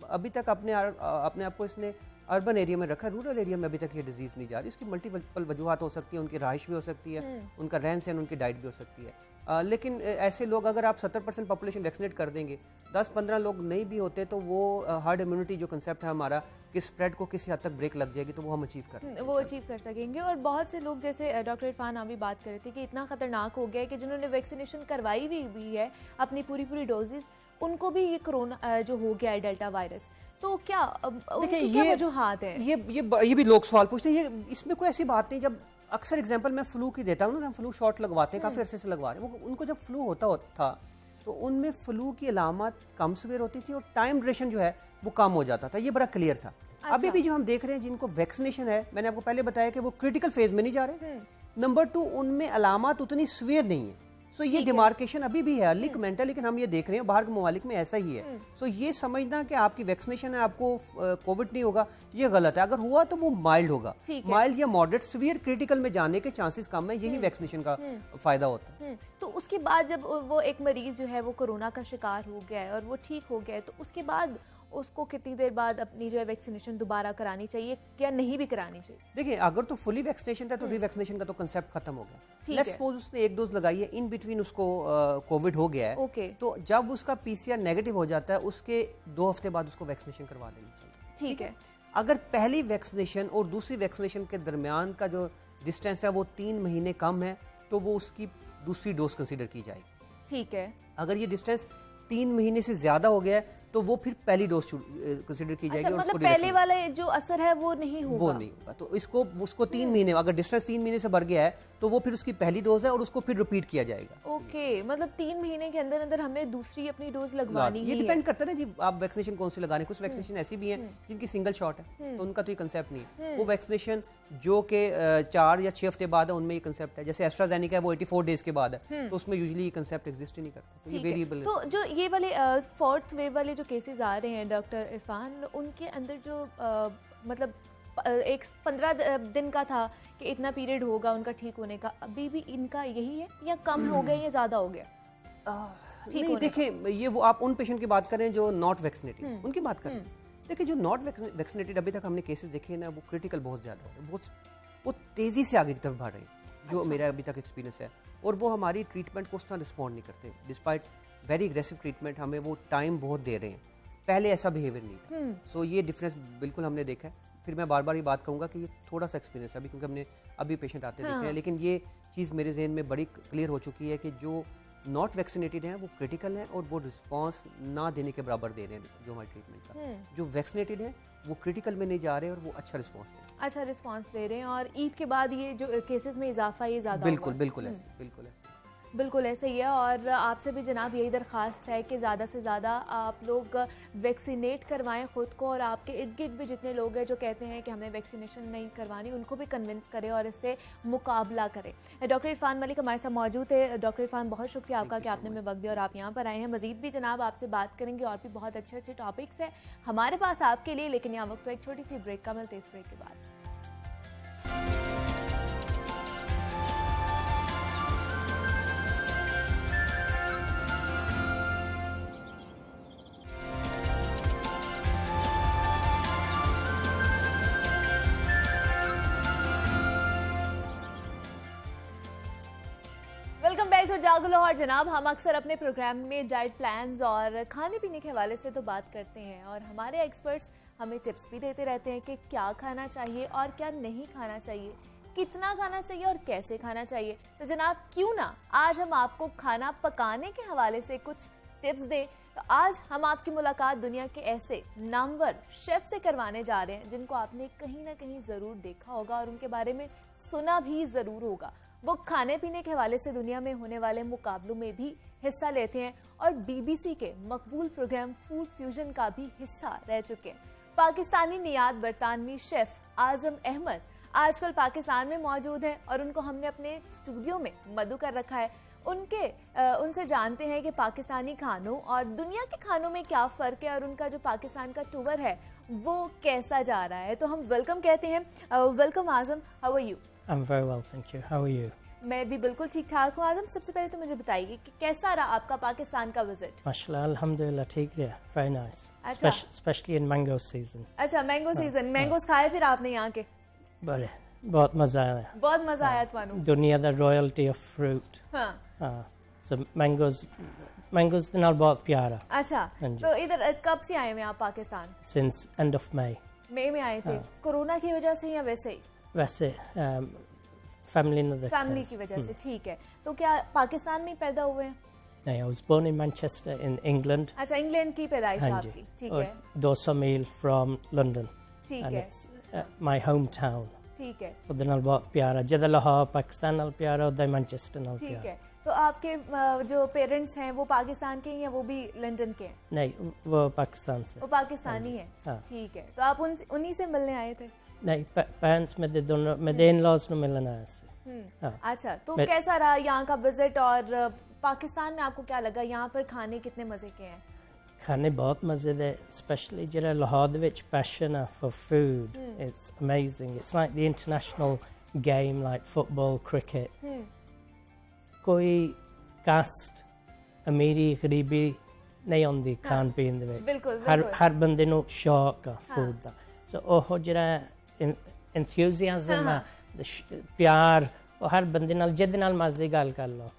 अभी तक अपने आप को इसने अर्बन एरिया में रखा, रूरल एरिया में अभी तक ये डिजीज़ नहीं जा रही। उसकी मल्टीपल वजूहत हो सकती है, उनकी रहाइश भी हो सकती है, उनका रहन सहन, उनकी डाइट भी हो सकती है। लेकिन ऐसे लोग अगर आप 70% पॉपुलेशन वैक्सीनेट कर देंगे, 10-15 लोग नहीं भी होते, तो वो हर्ड इम्यूनिटी जो कंसेप्ट है हमारा कि स्प्रेड को किसी हद तक ब्रेक लग जाएगी, तो वो हम अचीव कर लेंगे। वो अचीव कर सकेंगे। और बहुत से लोग, जैसे डॉक्टर इरफान आप भी बात कर रहे थे कि इतना खतरनाक हो गया है कि जिन्होंने वैक्सीनेशन करवाई भी है अपनी पूरी डोजेस, उनको भी ये कोरोना जो हो गया है डेल्टा वायरस, तो क्या उनकी क्या वजूहात है? ये भी लोग सवाल पूछते हैं। ये इसमें कोई ऐसी बात नहीं। जब अक्सर एग्जांपल मैं फ्लू की देता हूँ ना, हम फ्लू शॉट लगवाते हैं, काफ़ी अरसे से लगवा रहे हैं, उनको जब फ्लू होता था तो उनमें फ्लू की अलामत कम सवेर होती थी और टाइम ड्यूरेशन जो है वो कम हो जाता था, ये बड़ा क्लियर था। अच्छा। अभी भी जो हम देख रहे हैं जिनको वैक्सीनेशन है, मैंने आपको पहले बताया कि वो क्रिटिकल फेज में नहीं जा रहे। नंबर 2, उनमें अलामत उतनी सवेर नहीं है। सो ये डिमार्केशन अभी भी है, अर्ली कमेंट है, लेकिन हम ये देख रहे हैं बाहर के ममालिक में ऐसा ही है। सो ये समझना कि आपकी वैक्सीनेशन है, आपको कोविड नहीं होगा, ये गलत है। अगर हुआ तो वो माइल्ड होगा, माइल्ड या मॉडरेट, सीवियर क्रिटिकल में जाने के चांसेस कम है, यही वैक्सीनेशन का फायदा होता है। तो उसके बाद जब वो एक मरीज जो है वो कोरोना का शिकार हो गया है और वो ठीक हो गया है, तो उसके बाद उसको कितनी देर बाद अपनी जो है वैक्सीनेशन दोबारा करानी चाहिए या नहीं भी करानी चाहिए? देखिए अगर तो फुली वैक्सीनेशन था तो रीवैक्सीनेशन का तो कंसेप्ट खत्म हो गया। लेट्स सपोज उसने 1 डोज लगाई है, इन बिटवीन उसको कोविड हो गया है, तो जब उसका पीसीआर नेगेटिव हो जाता है, उसके 2 हफ्ते बाद उसको वैक्सीनेशन करवा लेनी चाहिए। ठीक है। अगर पहली वैक्सीनेशन और दूसरी वैक्सीनेशन के दरमियान का जो डिस्टेंस है वो 3 महीने कम है, तो वो उसकी दूसरी डोज कंसीडर की जाएगी। ठीक है। अगर ये डिस्टेंस 3 महीने से ज्यादा हो गया है तो वो फिर पहली डोज कंसीडर की जाएगी। अच्छा, मतलब पहले वाला जो असर है वो नहीं होगा? वो नहीं होगा। तो उसको 3 महीने, अगर डिस्टेंस 3 महीने से बढ़ गया है तो वो फिर उसकी पहली डोज है और उसको फिर रिपीट किया जाएगा। ओके, मतलब 3 महीने के अंदर अंदर हमें दूसरी अपनी डोज लगवानी है। ये डिपेंड करता है ना जी, आप वैक्सीनेशन कौन सी लगाने। कुछ वैक्सीनेशन ऐसी भी हैं जिनकी सिंगल शॉट है, तो उनका तो ये कंसेप्ट नहीं है। वो वैक्सीनेशन जो कि 4 या 6 हफ्ते बाद है, उनमें ये कंसेप्ट है। जैसे एस्ट्राजेनेका है वो 84 डेज के बाद है, तो उसमें यूजुअली ये कंसेप्ट एग्जिस्ट ही नहीं करता, तो ये वेरिएबल है। तो जो ये वाले 4th वेव वाले जो केसेस आ रहे हैं डॉक्टर इरफान, उनके अंदर जो मतलब एक 15 दिन का था कि इतना पीरियड होगा उनका ठीक होने का, अभी भी इनका यही है या कम हो गया या ज्यादा हो गया? नहीं, देखिए ये वो आप उन पेशेंट की बात करें जो नॉट वैक्सीनेटेड, उनकी बात करें। देखिए जो नॉट वैक्सीनेटेड अभी तक हमने केसेस देखे हैं ना, वो क्रिटिकल बहुत ज्यादा है, वो तेजी से आगे की तरफ बढ़ रहे हैं, जो मेरा अभी तक एक्सपीरियंस है। और वो हमारी ट्रीटमेंट को उस तरह रिस्पॉन्ड नहीं करते, डिस्पाइट वेरी एग्रेसिव ट्रीटमेंट, हमें वो टाइम बहुत दे रहे हैं। पहले ऐसा बिहेवियर नहीं था। सो ये डिफरेंस बिल्कुल हमने देखा है। फिर मैं बार बार ये बात कहूँगा कि ये थोड़ा सा एक्सपीरियंस है अभी, क्योंकि हमने अभी पेशेंट आते देखे हैं, लेकिन ये चीज़ मेरे जहन में बड़ी क्लियर हो चुकी है कि जो नॉट वैक्सीनेटेड हैं वो क्रिटिकल हैं और वो रिस्पांस ना देने के बराबर दे रहे हैं जो हमारे ट्रीटमेंट का। जो वैक्सीनेटेड हैं वो क्रिटिकल में नहीं जा रहे और वो अच्छा रिस्पांस दे रहे हैं। अच्छा रिस्पांस दे रहे हैं, और ईद के बाद ये जो केसेस में इजाफा ये ज़्यादा बिल्कुल ऐसे। बिल्कुल ऐसे ही है और आपसे भी जनाब यही दरख्वास्त है कि ज़्यादा से ज़्यादा आप लोग वैक्सीनेट करवाएं ख़ुद को, और आपके इर्द गिर्द भी जितने लोग हैं जो कहते हैं कि हमें वैक्सीनेशन नहीं करवानी, उनको भी कन्विंस करें और इससे मुकाबला करें। डॉक्टर इरफान मलिक हमारे साथ मौजूद है। डॉक्टर इरफान, बहुत शुक्रिया आपका कि आपने हमें वक्त दिया और आप यहाँ पर आए हैं। मज़ीद भी जनाब आपसे बात करेंगे और भी बहुत अच्छे अच्छे टॉपिक्स हैं हमारे पास आपके लिए, लेकिन यहाँ वक्त एक छोटी सी ब्रेक का मिलते इस ब्रेक के बाद। वेलकम बैक टू जागो लाहौर। जनाब, हम अक्सर अपने प्रोग्राम में डाइट प्लान्स और खाने पीने के हवाले से तो बात करते हैं और हमारे एक्सपर्ट्स हमें टिप्स भी देते रहते हैं कि क्या खाना चाहिए और क्या नहीं खाना चाहिए, कितना खाना चाहिए और कैसे खाना चाहिए। तो जनाब, क्यों ना आज हम आपको खाना पकाने के हवाले से कुछ टिप्स दें। तो आज हम आपकी मुलाकात दुनिया के ऐसे नामवर शेफ से करवाने जा रहे हैं जिनको आपने कहीं ना कहीं ज़रूर देखा होगा और उनके बारे में सुना भी ज़रूर होगा। वो खाने पीने के हवाले से दुनिया में होने वाले मुकाबलों में भी हिस्सा लेते हैं और बीबीसी के मकबूल प्रोग्राम फूड फ्यूजन का भी हिस्सा रह चुके हैं। पाकिस्तानी नियात बरतानवी शेफ आजम अहमद आजकल पाकिस्तान में मौजूद हैं और उनको हमने अपने स्टूडियो में मदऊ कर रखा है। उनसे जानते हैं कि पाकिस्तानी खानों और दुनिया के खानों में क्या फ़र्क है और उनका जो पाकिस्तान का टूर है वो कैसा जा रहा है। तो हम वेलकम कहते हैं। Welcome Azam, how are you? I'm very well, thank you. How are you? मैं भी बिल्कुल ठीक ठाक हूँ। आजम, सबसे पहले तो मुझे बताइए कि कैसा रहा आपका पाकिस्तान का विजिट? Mashallah, alhamdulillah, ठीक रहा. Very nice. अच्छा। Especially in mango season. अच्छा, मैंगो सीजन, मैंगोस खाए फिर आपने यहाँ के? बड़े बहुत मजा आया. बहुत मजा आया थानू? दुनिया दा royalty of fruit. हाँ। So mangoes ਦੇ ਨਾਲ बहुत प्यारा. अच्छा, हाँ जी। तो इधर कब से आए हैं आप Pakistan? Since end of May. मई में आए थे? हाँ। कोरोना की वजह से या वैसे ही? वैसे फैमिली ने देखा. फैमिली की वजह से, ठीक है। तो क्या पाकिस्तान में ही पैदा हुए हैं? नहीं, I was born in Manchester in England. अच्छा, इंग्लैंड की पैदाइश है हाँ जी. आपकी, ठीक और है। 200 मील from London. ठीक And है, it's my hometown. ठीक है, ਉਹਦੇ ਨਾਲ ਬਹੁਤ ਪਿਆਰਾ ਜਿੱਦਾਂ ਲਾਹੌਰ ਪਾਕਿस्तान ਨਾਲ ਪਿਆਰਾ ਉਹਦਾ ਹੀ ਮੈਨਚੈਸਟਰ ਨਾਲ ठीक ਪਿਆਰਾ है। तो आपके जो पेरेंट्स हैं वो पाकिस्तान के हैं या वो भी लंदन के हैं? नहीं वो पाकिस्तान से वो पाकिस्तानी है, हाँ। ठीक है। तो आप उन्हीं से मिलने आए थे? नहीं पेरेंट्स में दोनों मेरे इन-लॉज ਨੂੰ ਮਿਲਣ ਆਇਆ ਸੀ हाँ। अच्छा, तो कैसा रहा यहाँ का विजिट और पाकिस्तान में आपको क्या लगा? यहाँ पर खाने कितने मजे के हैं? खाने बहुत मजे दे, स्पेशली ਜਿਹੜਾ ਲਾਹੌਰ ਦੇ ਵਿੱਚ ਪੈਸ਼ਨ ਆ for food. It's amazing. It's like the international game like football, cricket. ਕੋਈ ਕਾਸਟ ਅਮੀਰੀ ਗਰੀਬੀ ਨਹੀਂ ਹੁੰਦੀ ਖਾਣ ਪੀਣ ਦੇ ਵਿੱਚ। ਬਿਲਕੁਲ ਹਰ ਬੰਦੇ ਨੂੰ ਸ਼ੌਕ ਆ ਫੂਡ ਦਾ। ਸੋ ਉਹ ਜਿਹੜਾ enthusiasm ਆ, ਪਿਆਰ, ਉਹ ਹਰ ਬੰਦੇ ਨਾਲ ਜਿਹਦੇ ਨਾਲ ਮਰਜ਼ੀ ਗੱਲ ਕਰ ਲਓ,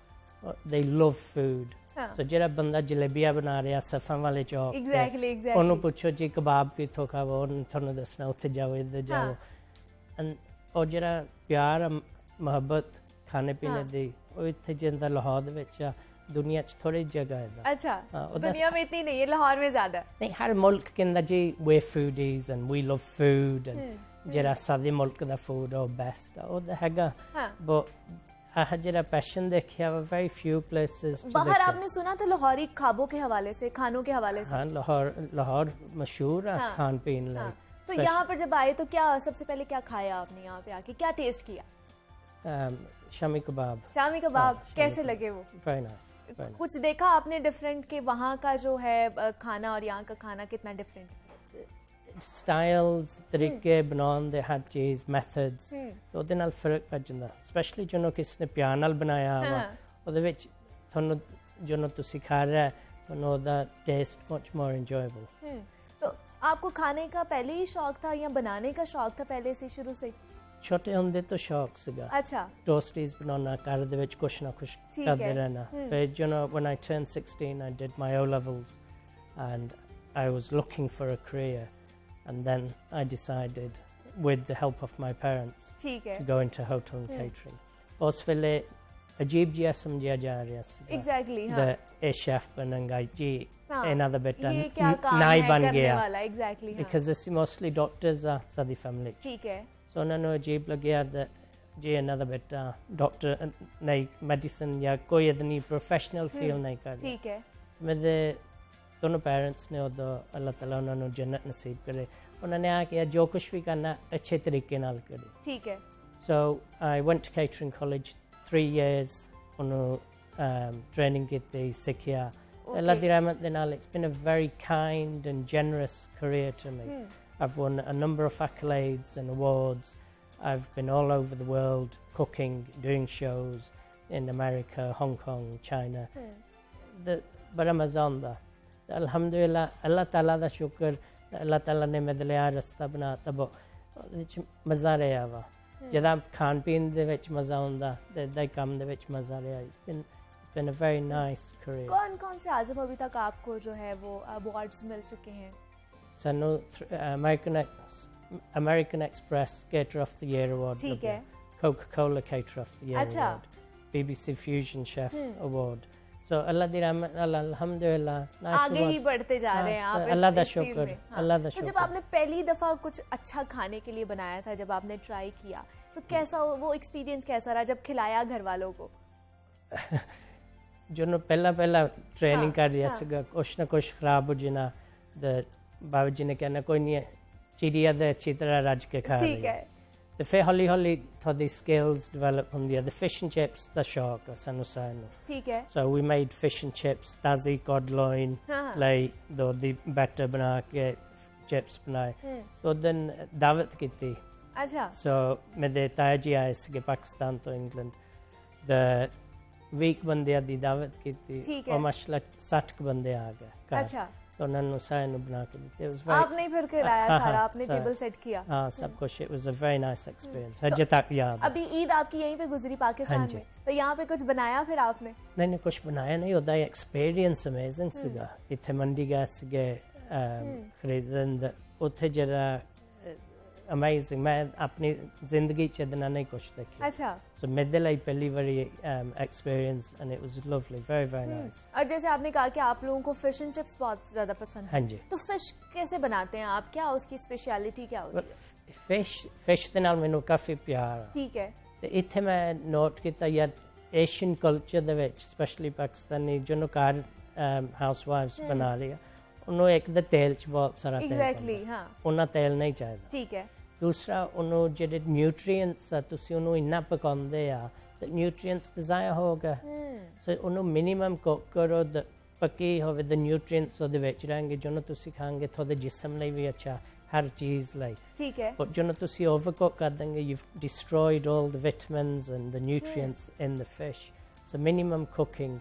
they love food. ਸੋ ਜਿਹੜਾ ਬੰਦਾ ਜਲੇਬੀਆਂ ਬਣਾ ਰਿਹਾ ਸਫਾਂ ਵਾਲੇ ਚੌਕ Exactly. ਉਹਨੂੰ ਪੁੱਛੋ ਜੀ ਕਬਾਬ ਕਿੱਥੋਂ ਖਾਵੋ, ਉਹਨੇ ਤੁਹਾਨੂੰ ਦੱਸਣਾ ਉੱਥੇ ਜਾਓ ਇੱਧਰ ਜਾਓ। ਉਹ ਜਿਹੜਾ ਪਿਆਰ ਮੁਹੱਬਤ ਖਾਣੇ ਪੀਣੇ ਦੀ ਉਹ ਇੱਥੇ ਜਿੰਦਾ ਲਾਹੌਰ ਦੇ ਵਿੱਚ ਆ, ਦੁਨੀਆ 'ਚ ਥੋੜੀ ਜਗ੍ਹਾ ਹੈ। अच्छा, दुनिया में इतनी नहीं है, लाहौर में ज्यादा। ਨਹੀਂ ਹਰ ਮੁਲਕ ਕਹਿੰਦਾ ਜੀ we're foodies and we love food and ਜਿਹੜਾ ਸਾਡੇ ਮੁਲਕ ਦਾ ਫੂਡ ਉਹ ਬੈਸਟ ਆ, ਉਹਦਾ ਹੈਗਾ। ਆਹ ਜਿਹੜਾ ਪੈਸ਼ਨ ਦੇਖਿਆ ਵਾ very few places बाहर आपने सुना था लाहौरी खाबों के हवाले से, खानों के हवाले से? हाँ, लाहौर मशहूर है खान पीन लिए। तो यहाँ पर जब आए तो क्या सबसे पहले क्या खाया आपने? यहाँ पे आके क्या टेस्ट किया? शामी कबाब। शामी कबाब कैसे लगे वो? Very nice. कुछ देखा आपने डिफरेंट कि वहाँ का जो है खाना और यहाँ का खाना कितना डिफरेंट? स्टाइल्स, तरीके बनाने दे, हर चीज, मेथड्स, तो ਉਹਦੇ ਨਾਲ ਫਰਕ ਪੈ ਜਾਂਦਾ। ਸਪੈਸ਼ਲੀ ਜਿਹਨੂੰ ਕਿਸ ਨੇ ਪਿਆਰ ਨਾਲ ਬਣਾਇਆ ਵਾ, ਉਹਦੇ ਵਿੱਚ ਤੁਹਾਨੂੰ ਜਿਹਨੂੰ ਤੁਸੀਂ ਖਾ ਰਿਹਾ ਤੁਹਾਨੂੰ ਉਹਦਾ टेस्ट much more enjoyable। तो आपको खाने का पहले ही शौक था या बनाने का शौक था पहले से शुरू से? ਛੋਟੇ ਹੁੰਦੇ ਤੋਂ ਸ਼ੌਕ ਸੀਗਾ। अच्छा, ਟੋਸਟੀਜ਼ ਬਣਾਉਣਾ, ਘਰ ਦੇ ਵਿੱਚ ਕੁਛ ਨਾ ਕੁਛ ਕਰਦੇ ਰਹਿਣਾ। ਫਿਰ when I turned 16 I did my O levels and I was looking for a career and then I decided with the help of my parents ठीक है, to go into hotel and catering। ਉਸ ਵੇਲੇ ਅਜੀਬ ਜਿਹਾ ਸਮਝਿਆ ਜਾ ਰਿਹਾ ਸੀ exactly. that ਇਹ ਸ਼ੈਫ ਬਣਨਗਾ ਜੀ, ਇਹਨਾਂ ਦਾ ਬੇਟਾ ये क्या काम ਨਾ ਹੀ है ਬਣ करने ਗਿਆ, वाला? एग्जैक्टली, because ਅਸੀਂ mostly doctors ਆ ਸਾਡੀ family। ठीक है। So ਉਹਨਾਂ ਨੂੰ ਅਜੀਬ ਲੱਗਿਆ that जी इन्हों का बेटा डॉक्टर नहीं मेडिसिन या कोई इतनी प्रोफेशनल फील्ड नहीं कर ठीक है मेरे दोनों पेरेंट्स ने उदो अल्लाह ताला उन्होंने जन्नत नसीब करे उन्होंने आ कि जो कुछ भी करना अच्छे तरीके नाल करे ठीक है So I went to catering college 3 years उन्होंने training की सिक्खिया Allah di rahmat de naal it's been a very kind and generous career to me. I've won a number of accolades and awards. I've been all over the world cooking, doing shows in America, Hong Kong, China. बड़ा मज़ा आंदा अल्हम्दुलिल्लाह अल्लाह ताला दा शुक्र अल्लाह ताला ने मेरे लिए रास्ता बनाता वो मज़ा रहा वा जदा खान पीन दे विच मज़ा आंदा ते दा काम दे विच मज़ा रहा it's been a very nice career. कौन से आज़म अभी तक आपको जो है वो अवार्ड्स मिल चुके हैं सानू American Express Caterer of the Year award ठीक है Coca-Cola Caterer of the Year अच्छा award BBC Fusion Chef award so अल्लाह दी रहमत अल्हम्दुलिल्लाह आगे ही बढ़ते जा रहे हैं आप अल्लाह दा इस फील्ड शुक्र में। अल्लाह दा तो जब शुक्र आपने पहली दफा कुछ अच्छा खाने के लिए बनाया था जब आपने ट्राई किया तो कैसा वो एक्सपीरियंस कैसा रहा जब खिलाया घर वालों को जो पहला ट्रेनिंग कर रहा सीगा कुछ ना कुछ खराब हो जाना बाबू जी ने कहना कोई नहीं चिड़िया दे अच्छी तरह रज के खा ठीक है तो फिर हौली हौली थोड़ी स्किल्स डेवलप होंदी है द फिश एंड चिप्स दा शौक सानू सानू ठीक है so we made fish and chips ताजी cod loin लाई दो दी बैटर बना के चिप्स बनाए तो दिन दावत की थी अच्छा so मेरे ताया जी आए थे पाकिस्तान तो इंग्लैंड द वीक बंदे दी दावत की थी और माशाल्लाह 60 बंदे आ गए अच्छा तो उन्होंने सारे बना के दिते आपने फिर खिलाया सारा आपने टेबल सेट किया हाँ सब कुछ it was a very nice experience हजे तक याद अभी ईद आपकी यहीं पे गुजरी पाकिस्तान में तो यहाँ पे कुछ बनाया फिर आपने नहीं कुछ बनाया नहीं होता एक्सपीरियंस अमेजिंग सीगा इत्थे मंडी गए सीगे खरीदन उत्थे जरा अमेजिंग मैं अपनी जिंदगी च इतना नहीं कुछ देखी अच्छा सो मेरे लिए पहली बारी experience and it was lovely very very nice और जैसे आपने कहा कि आप लोगों को फिश एंड चिप्स बहुत ज्यादा पसंद है हाँ जी तो फिश कैसे बनाते हैं आप क्या उसकी स्पेशलिटी क्या होती है फिश ਦੇ ਨਾਲ ਮੈਨੂੰ ਕਾਫੀ ਪਿਆਰ ਆ ठीक है ਤੇ ਇੱਥੇ ਮੈਂ ਨੋਟ ਕੀਤਾ ਯਾਰ ਏਸ਼ੀਅਨ ਕਲਚਰ ਦੇ ਵਿੱਚ ਸਪੈਸ਼ਲੀ ਪਾਕਿਸਤਾਨੀ ਜਿਹਨੂੰ ਘਰ ਹਾਊਸਵਾਈਫਸ ਬਣਾ ਰਹੀ ਆ ਉਹਨੂੰ ਇੱਕ ਤਾਂ ਤੇਲ ਚ ਬਹੁਤ ਸਾਰਾ ਤੇਲ एग्जैक्टली हाँ ਉਹਨਾਂ ਤੇਲ ਨਹੀਂ ਚਾਹੀਦਾ ठीक है ਦੂਸਰਾ ਉਹਨੂੰ ਜਿਹੜੇ ਨਿਊਟ੍ਰੀਐਂਟਸ ਆ ਤੁਸੀਂ ਉਹਨੂੰ ਇੰਨਾ ਪਕਾਉਂਦੇ ਆ ਤੇ ਨਿਊਟ੍ਰੀਐਂਟਸ ਤੇ ਜ਼ਾਇਆ ਹੋਗਾ ਸੋ ਉਹਨੂੰ ਮਿਨੀਮਮ ਕੁੱਕ ਕਰੋ ਪੱਕੀ ਹੋਵੇ the nutrients ਉਹਦੇ ਵਿੱਚ ਰਹਿਣਗੇ ਜਿਹਨੂੰ ਤੁਸੀਂ ਖਾਓਗੇ ਤੁਹਾਡੇ ਜਿਸਮ ਲਈ ਵੀ ਅੱਛਾ ਹਰ ਚੀਜ਼ ਲਈ ठीक है but ਜਿਹਨੂੰ ਤੁਸੀਂ overcook ਕਰ ਦੇਂਗੇ you've destroyed all the vitamins and the nutrients in the fish so minimum cooking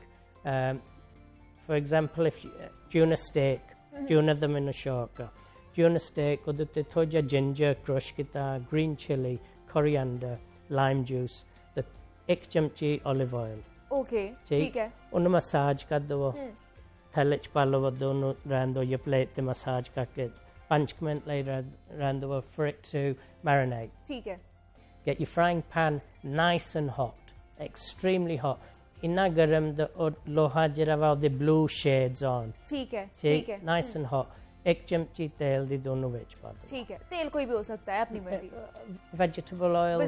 for example if tuna steak tuna ਦਾ ਮੈਨੂੰ ਸ਼ੌਕ ਆ tuna steak ਉਹਦੇ ਤੇ ਥੋੜਾ ਜਿਹਾ ginger crush ਕੀਤਾ green chili coriander lime juice ਤੇ ਇੱਕ ਚਮਚੀ olive oil ओके ठीक है ਉਹਨੂੰ ਮਸਾਜ ਕਰ ਦਿਓ ਥੈਲੇ ਚ ਪਾ ਲਓ ਉਹਨੂੰ ਰਹਿਣ ਦਿਓ ਜਾਂ ਪਲੇਟ ਤੇ ਮਸਾਜ ਕਰਕੇ 5 ਮਿੰਟ ਲਈ ਰਹਿਣ ਦਿਓ for it to marinate ठीक है get your frying pan nice and hot extremely hot ਇੰਨਾ ਗਰਮ ਦਾ ਲੋਹਾ ਜਿਹੜਾ ਵਾ ਉਹਦੇ blue shades on ठीक है ठीक है nice and hot एक चमची तेल दी दोनों वेच पा दो ठीक है तेल कोई भी हो सकता है अपनी मर्जी vegetable oil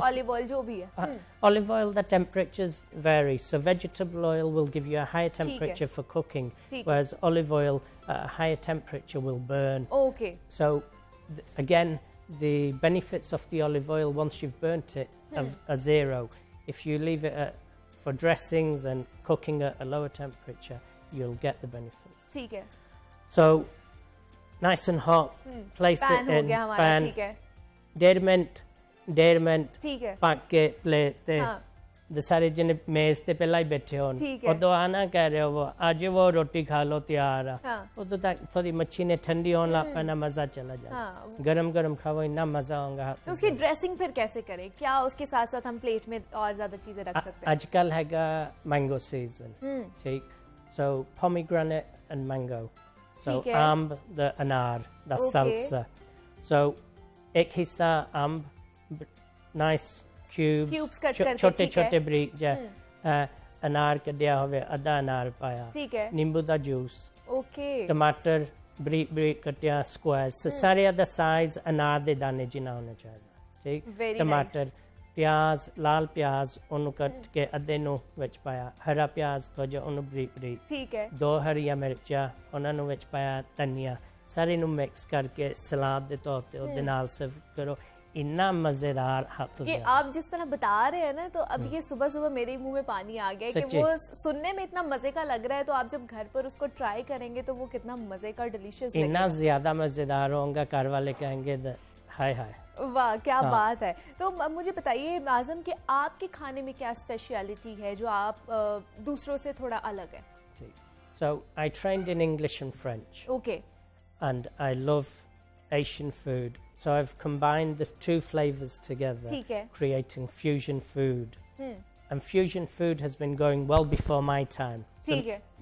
olive oil जो भी है olive oil the temperatures vary so vegetable oil will give you a higher temperature for cooking whereas olive oil at a higher temperature will burn okay so again the benefits of the olive oil once you've burnt it are zero if you leave it for dressings and cooking at a lower temperature you'll get the benefits ठीक है so nice and hot place pan it in गया हमारा pan ठीक है डेढ़ minute ठीक है पक के प्लेट ते हाँ the सारे जने मेज ते पहला ही बैठे होन ठीक है। उदो आना कह रहे हो वो आज वो रोटी खा लो तैयार है हाँ उदो तक थोड़ी मच्छी ने ठंडी होने लग पैना मजा चला जाए हाँ गरम गरम खाओ इतना मजा होगा तो उसकी ड्रेसिंग फिर कैसे करें क्या उसके साथ साथ हम प्लेट में और ज्यादा चीजें रख सकते हैं आजकल हैगा मैंगो सीजन ठीक so pomegranate and mango so ठीक है। आम the अनार the Okay। salsa so एक हिस्सा आम nice Cubes cut करके, छोटे ठीक है। छोटे ब्रीक जा अनार कढ़िया होवे आधा अनार पाया ठीक है नींबू दा जूस ओके टमाटर ब्रीक ब्रीक कटिया स्क्वायर्स सारे दा साइज अनार दे दाने जिना होना चाहिए ठीक Very टमाटर ਪਿਆਜ਼ ਲਾਲ ਪਿਆਜ਼ ਉਹਨੂੰ ਕੱਟ ਕੇ ਅੱਧੇ ਨੂੰ ਵਿੱਚ ਪਾਇਆ ਹਰਾ ਪਿਆਜ਼ ਥੋੜ੍ਹਾ ਜਿਹਾ ਉਹਨੂੰ ਬਰੀਕ ਬਰੀਕ ठीक है 2 ਹਰੀਆਂ ਮਿਰਚਾਂ ਉਹਨਾਂ ਨੂੰ ਵਿੱਚ ਪਾਇਆ ਧਨੀਆ ਸਾਰੇ ਨੂੰ ਮਿਕਸ ਕਰਕੇ ਸਲਾਦ ਦੇ ਤੌਰ ਤੇ ਉਹਦੇ ਨਾਲ ਸਰਵ ਕਰੋ इतना मजेदार हाथ ये आप जिस तरह बता रहे हैं ना तो अब ये सुबह सुबह मेरे मुंह में पानी आ गया है कि वो सुनने में इतना मजे का लग रहा है तो आप जब घर पर उसको ट्राई करेंगे तो वो कितना मजे का डिलीशियस इतना ज्यादा मजेदार होगा घर वाले कहेंगे हाय हाय वाह क्या बात है। तो मुझे बताइए आज़म कि आपके खाने में क्या स्पेशलिटी है जो आप दूसरों से थोड़ा अलग है? So I trained in English and French. Okay. And I love Asian food. So I've combined the 2 flavors together, creating fusion food. And fusion food has been going well before my time.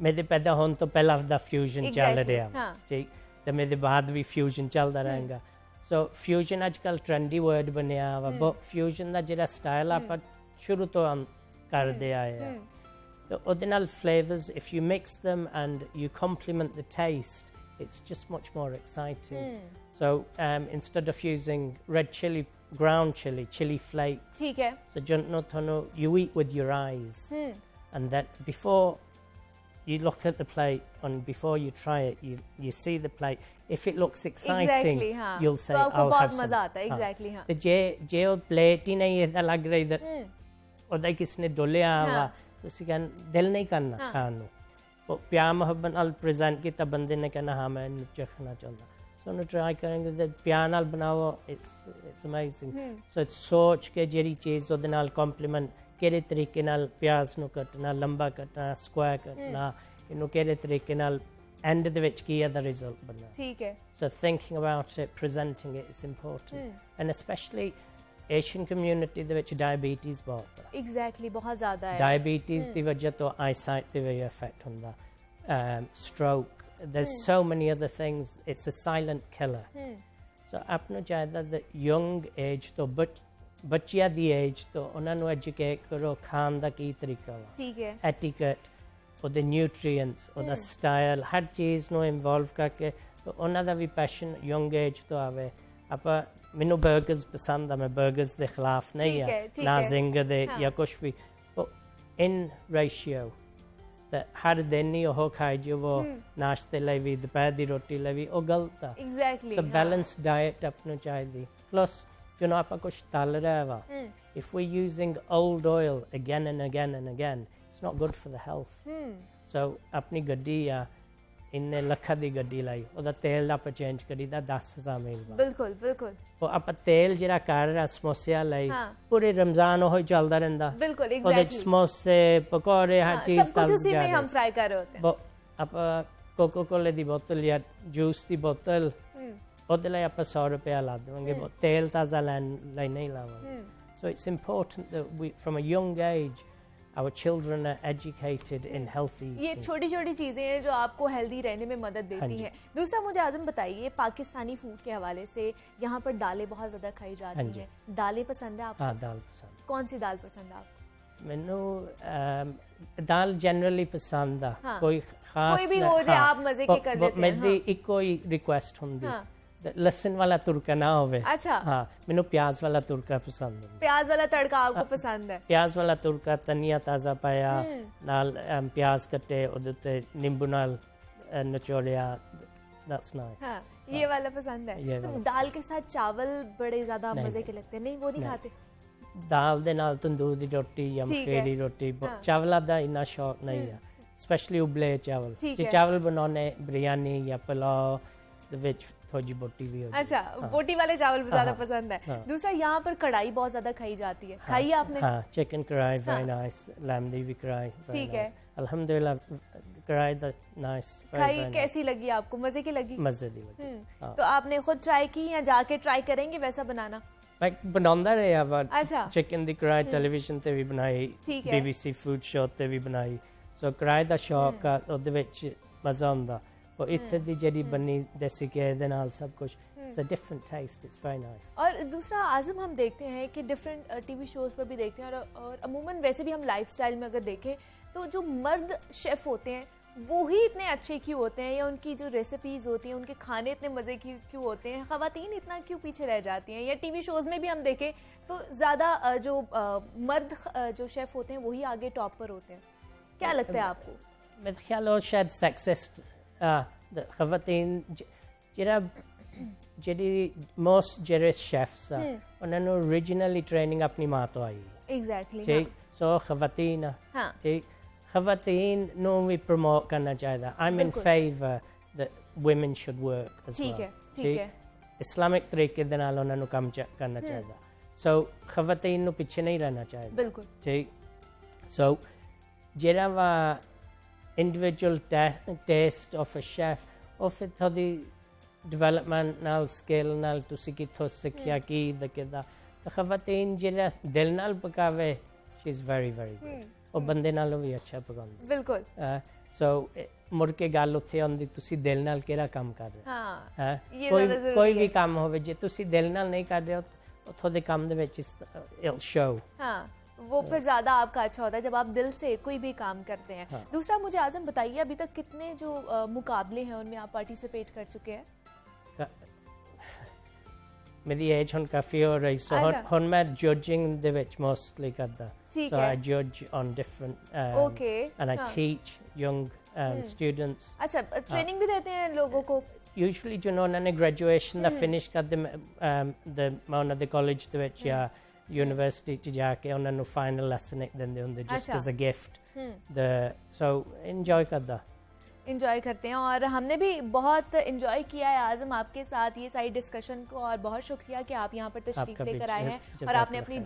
मेरे पैदा होने तो पहला दा fusion चल रहा ठीक तो मेरे बाद भी fusion चलता रहेगा. So fusion आजकल trendy word बनया हुआ but fusion दा जिहड़ा style आप शुरू तो कर दे आए हैं तो ਉਹਦੇ ਨਾਲ flavors if you mix them and you complement the taste it's just much more exciting. So instead of using red chili, ground chili, chili flakes, so you eat with your eyes. And that before you look at the plate and before you try it, you see the plate. If it looks exciting, you'll say, I'll have some. Exactly. तो जे वो plate ही नहीं ऐसा लग रही इधर उधर किसने डोलिया हुआ तो उसी का दिल नहीं करना खाने वो प्यार मोहब्बत नाल present किया बंदे ने कहना हाँ मैं चखना चाहता so ਉਹਨੂੰ try ਕਰਾਂਗੇ ਤੇ ਪਿਆਰ ਨਾਲ ਬਣਾਓ it's amazing. So ਸੋਚ ਕੇ ਜਿਹੜੀ ਚੀਜ਼ ਉਹਦੇ ਨਾਲ ਕੰਪਲੀਮੈਂਟ ਕਿਹੜੇ ਤਰੀਕੇ ਨਾਲ ਪਿਆਜ਼ ਨੂੰ ਕੱਟਣਾ ਲੰਬਾ ਕੱਟਣਾ ਸਕੁਆਇਰ ਕੱਟਣਾ ਇਹਨੂੰ ਕਿਹੜੇ ਤਰੀਕੇ ਨਾਲ ਐਂਡ ਦੇ ਵਿੱਚ ਕੀ ਇਹਦਾ ਰਿਜ਼ਲਟ ਬਣਨਾ ਠੀਕ ਹੈ. So thinking about it presenting it is important and especially Asian community ਦੇ ਵਿੱਚ diabetes ਬਹੁਤ ਹੈ. Exactly ਬਹੁਤ ਜ਼ਿਆਦਾ ਹੈ. diabetes ਦੀ ਵਜ੍ਹਾ ਤੋਂ eyesight ਤੇ ਵੀ ਇਫੈਕਟ ਹੁੰਦਾ stroke there's so many other things it's a silent killer. So apno chahiye that young age to ਬੱਚਿਆਂ ਦੀ age to ਉਹਨਾਂ ਨੂੰ educate ਕਰੋ ਖਾਣ ਦਾ ਕੀ ਤਰੀਕਾ ਵਾ ਠੀਕ ਹੈ etiquette ਉਹਦੇ nutrients ਉਹਦਾ style ਹਰ ਚੀਜ਼ ਨੂੰ involve ਕਰਕੇ तो ਉਹਨਾਂ ਦਾ ਵੀ passion young age ਤੋਂ ਆਵੇ ਆਪਾਂ ਮੈਨੂੰ burgers ਪਸੰਦ ਆ ਮੈਂ burgers ਦੇ ਖਿਲਾਫ ਨਹੀਂ ਆ ਨਾ ਜ਼ਿੰਗ ਦੇ ਜਾਂ ਕੁਛ ਵੀ in ratio हर दिन ही वो खाए जो वो नाश्ते ले भी दोपहर की रोटी ले भी वो गलत है. Exactly. So balanced diet अपने चाहिए. Plus you know आप कुछ तल रहा है. If we're using old oil again and again and again, it's not good for the health. So अपनी गड्डी या इन्ने लखा दी गड्डी लाई ਉਹਦਾ ਤੇਲ ਆਪਾਂ ਚੇਂਜ ਕਰੀਦਾ 10000 ਮਿਲਦਾ ਬਿਲਕੁਲ ਬਿਲਕੁਲ ਉਹ ਆਪਾਂ ਤੇਲ ਜਿਹੜਾ ਕਰ ਰਿਹਾ ਸਮੋਸਿਆਂ ਲਈ ਪੂਰੇ ਰਮਜ਼ਾਨ ਉਹ ਹੀ ਚੱਲਦਾ ਰਹਿੰਦਾ ਬਿਲकुल एग्जैक्टली ਉਹਦੇ ਸਮੋਸੇ ਪਕੌੜੇ ਹਰ ਚੀਜ਼ सब कुछ उसी में हम फ्राई कर रहे होते हैं ਆਪਾਂ ਕੋਕੋ ਕੋਲੇ ਦੀ ਬੋਤਲ ਜਾਂ ਜੂਸ ਦੀ ਬੋਤਲ ਉਹਦੇ ਲਈ ਆਪਾਂ 100 ਰੁਪਏ ਲਾ ਦੇਵਾਂਗੇ ਤੇਲ ਤਾਜ਼ਾ ਲੈਣ ਲਈ ਨਹੀਂ ਲਾਵਾਂਗੇ so it's important that we from a young age our children are educated in healthy eating. ये छोटी छोटी चीज़ें हैं जो आपको हेल्दी रहने में मदद देती हैं. दूसरा मुझे आज़म बताइए पाकिस्तानी फूड के हवाले से यहाँ पर दालें बहुत ज़्यादा खाई जाती हैं. दालें पसंद है आपको? हाँ दाल पसंद. कौन सी दाल पसंद है आपको? मैनू दाल जनरली पसंद है. कोई खास कोई भी हो जाए आप मजे के कर लेते हैं. मेरी एक कोई रिक्वेस्ट होंगी लसन वाला तुरका ना होवे. अच्छा हाँ मैनू प्याज वाला तुरका पसंद है. प्याज वाला तड़का आपको पसंद है? प्याज वाला तुरका धनिया ताज़ा पाया नाल प्याज कटे उदे ते नींबू नाल निचोड़िया that's nice. हाँ ये वाला पसंद है. तो दाल के साथ चावल बड़े ज़्यादा मजे के लगते हैं. नहीं वो नहीं खाते? दाल दे नाल तंदूर दी रोटी या मकेरी रोटी चावला दा इन्ना शौक नहीं है स्पेशली उबले चावल जे चावल बनाने बिरयानी या पुलाव दे विच थोड़ी बोटी भी होगी. अच्छा बोटी वाले चावल ज्यादा पसंद है. दूसरा यहाँ पर कढ़ाई बहुत ज्यादा खाई जाती है. खाई है आपने? हाँ चिकन कढ़ाई वेरी नाइस लैम दी भी कढ़ाई ठीक है अल्हम्दुलिल्लाह कढ़ाई द नाइस. खाई कैसी लगी आपको? मजे की लगी? मजे दी लगी. तो आपने खुद ट्राई की या जाके ट्राई करेंगे वैसा बनाना? मैं बनांदा रहा वा. अच्छा चिकन दी कढ़ाई टेलीविजन ते भी बनाई BBC फूड शो ते भी बनाई. सो कढ़ाई दा शौक आ ਉਹਦੇ ਵਿੱਚ ਮਜ਼ਾ ਆਉਂਦਾ. और इत्थे दी जड़ी बनी देसी घी दे नाल सब कुछ it's a different taste it's very nice. और दूसरा आज़म हम देखते हैं कि डिफरेंट टीवी शोज पर भी देखते हैं और अमूमन वैसे भी हम लाइफस्टाइल में अगर देखें तो जो मर्द शेफ होते हैं वो ही इतने अच्छे क्यों होते हैं, या उनकी जो रेसिपीज होती हैं, उनके खाने इतने मज़े की क्यों होते हैं, ख़वातीन इतना क्यों पीछे रह जाती हैं? या टीवी शोज़ में भी हम देखें तो ज़्यादा जो मर्द जो शेफ़ होते हैं वही आगे टॉप पर होते हैं। क्या लगता है आपको? मेरे ख्याल और शायद सेक्सिस्ट खवातीन ਜਿਹੜੀ most ਜਿਹੜੇ ਸ਼ੈਫਸ ਆ ਉਹਨਾਂ ਨੂੰ originally training ਆਪਣੀ ਮਾਂ ਤੋਂ ਆਈ Exactly, ਠੀਕ ਸੋ ਖਵਾਤੀਨ हाँ ਠੀਕ ਖਵਾਤੀਨ ਨੂੰ ਵੀ ਪ੍ਰਮੋਟ ਕਰਨਾ ਚਾਹੀਦਾ I'm in favor that women should work as ठीक well है, ठीक है। ਇਸਲਾਮਿਕ ਤਰੀਕੇ ਦੇ ਨਾਲ ਉਹਨਾਂ ਨੂੰ ਕੰਮ ਕਰਨਾ ਚਾਹੀਦਾ ਸੋ ਖਵਾਤੀਨ ਨੂੰ ਪਿੱਛੇ ਨਹੀਂ ਰਹਿਣਾ ਚਾਹੀਦਾ बिल्कुल ਠੀਕ ਸੋ ਜਿਹੜਾ ਵਾ individual taste of a chef ਉਹ ਫਿਰ ਤੁਹਾਡੀ ਡਿਵੈਲਪਮੈਂਟ ਨਾਲ ਸਕਿੱਲ ਨਾਲ ਤੁਸੀਂ ਕਿੱਥੋਂ ਸਿੱਖਿਆ ਕੀ ਦਾ ਕਿੱਦਾਂ ਤਾਂ ਖਵਾਤੀਨ ਜਿਹੜਾ ਦਿਲ ਨਾਲ ਪਕਾਵੇ she is very very good ਉਹ ਬੰਦੇ ਨਾਲੋਂ ਵੀ ਅੱਛਾ ਪਕਾਉਂਦੀ बिल्कुल ਸੋ ਮੁੜ ਕੇ ਗੱਲ ਉੱਥੇ ਆਉਂਦੀ ਤੁਸੀਂ ਦਿਲ ਨਾਲ ਕਿਹੜਾ ਕੰਮ ਕਰ ਰਹੇ हाँ ये ਕੋਈ ज़्यादा ज़रूरी ਕੋਈ है। ਵੀ ਕੰਮ ਹੋਵੇ ਜੇ ਤੁਸੀਂ ਦਿਲ ਨਾਲ ਨਹੀਂ ਕਰ ਰਹੇ ਹੋ ਉੱਥੋਂ ਦੇ ਕੰਮ ਦੇ ਵਿੱਚ ਇਟ'll show हाँ वो फिर ज़्यादा आपका अच्छा होता है जब आप दिल से कोई भी काम करते हैं। हाँ। दूसरा मुझे आज़म बताइए अभी तक कितने जो मुकाबले हैं उनमें आप पार्टिसिपेट कर चुके हैं? ਮੇਰੀ ਏਜ ਹੁਣ ਕਾਫੀ ਹੋ ਰਹੀ ਸੋ ਅੱਛਾ। ਹੁਣ ਮੈਂ ਜੱਜਿੰਗ ਦੇ ਵਿੱਚ ਮੋਸਟਲੀ ਕਰਦਾ ਠੀਕ so ਹੈ। I judge on different Okay, and I हाँ। teach young students अच्छा ट्रेनिंग भी देते हैं लोगों को? usually ਜਿਨ੍ਹਾਂ ਨੇ ਗ੍ਰੈਜੂਏਸ਼ਨ ਦਾ ਫਿਨਿਸ਼ ਕਰਦੇ ਮੈਂ ਉਹਨਾਂ ਦੇ ਕਾਲਜ ਦੇ ਵਿੱਚ ਜਾਂ ਯੂਨੀਵਰਸਿਟੀ ਚ ਜਾ ਕੇ ਉਹਨਾਂ ਨੂੰ ਫਾਈਨਲ ਲੈਸਨ ਦਿੰਦੇ ਹੁੰਦੇ ਜਸਟ अच्छा। As a gift so enjoy ਕਰਦਾ इंजॉय करते हैं और हमने भी बहुत इंजॉय किया है आज़म आपके साथ ये सारी डिस्कशन को, और बहुत शुक्रिया कि आप यहाँ पर तशरीफ आपका भी लेकर आए हैं जज़ाकल्लाह और आपने अपनी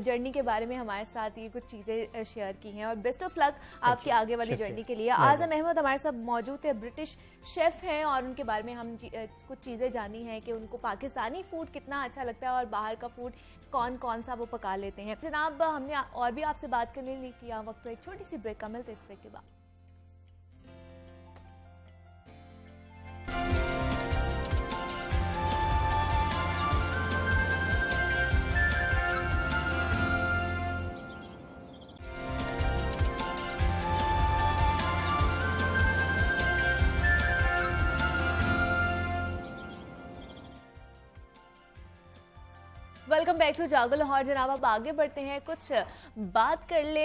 जर्नी के बारे में हमारे साथ ये कुछ चीज़ें शेयर की हैं, और बेस्ट ऑफ लक आपकी आगे वाली शुक्रिया। जर्नी के लिए। आज़म अहमद हमारे साथ मौजूद थे, ब्रिटिश शेफ़ हैं, और उनके बारे में हम कुछ चीज़ें जानी हैं कि उनको पाकिस्तानी फ़ूड कितना अच्छा लगता है और बाहर का फ़ूड कौन कौन सा वो पका लेते हैं। जनाब हमने और भी आपसे बात करने की वक्त तो एक छोटी सी ब्रेक का मिलते इस ब्रेक के बाद। वेलकम बैक टू जागो लाहौर। जनाब अब आगे बढ़ते हैं, कुछ बात कर ले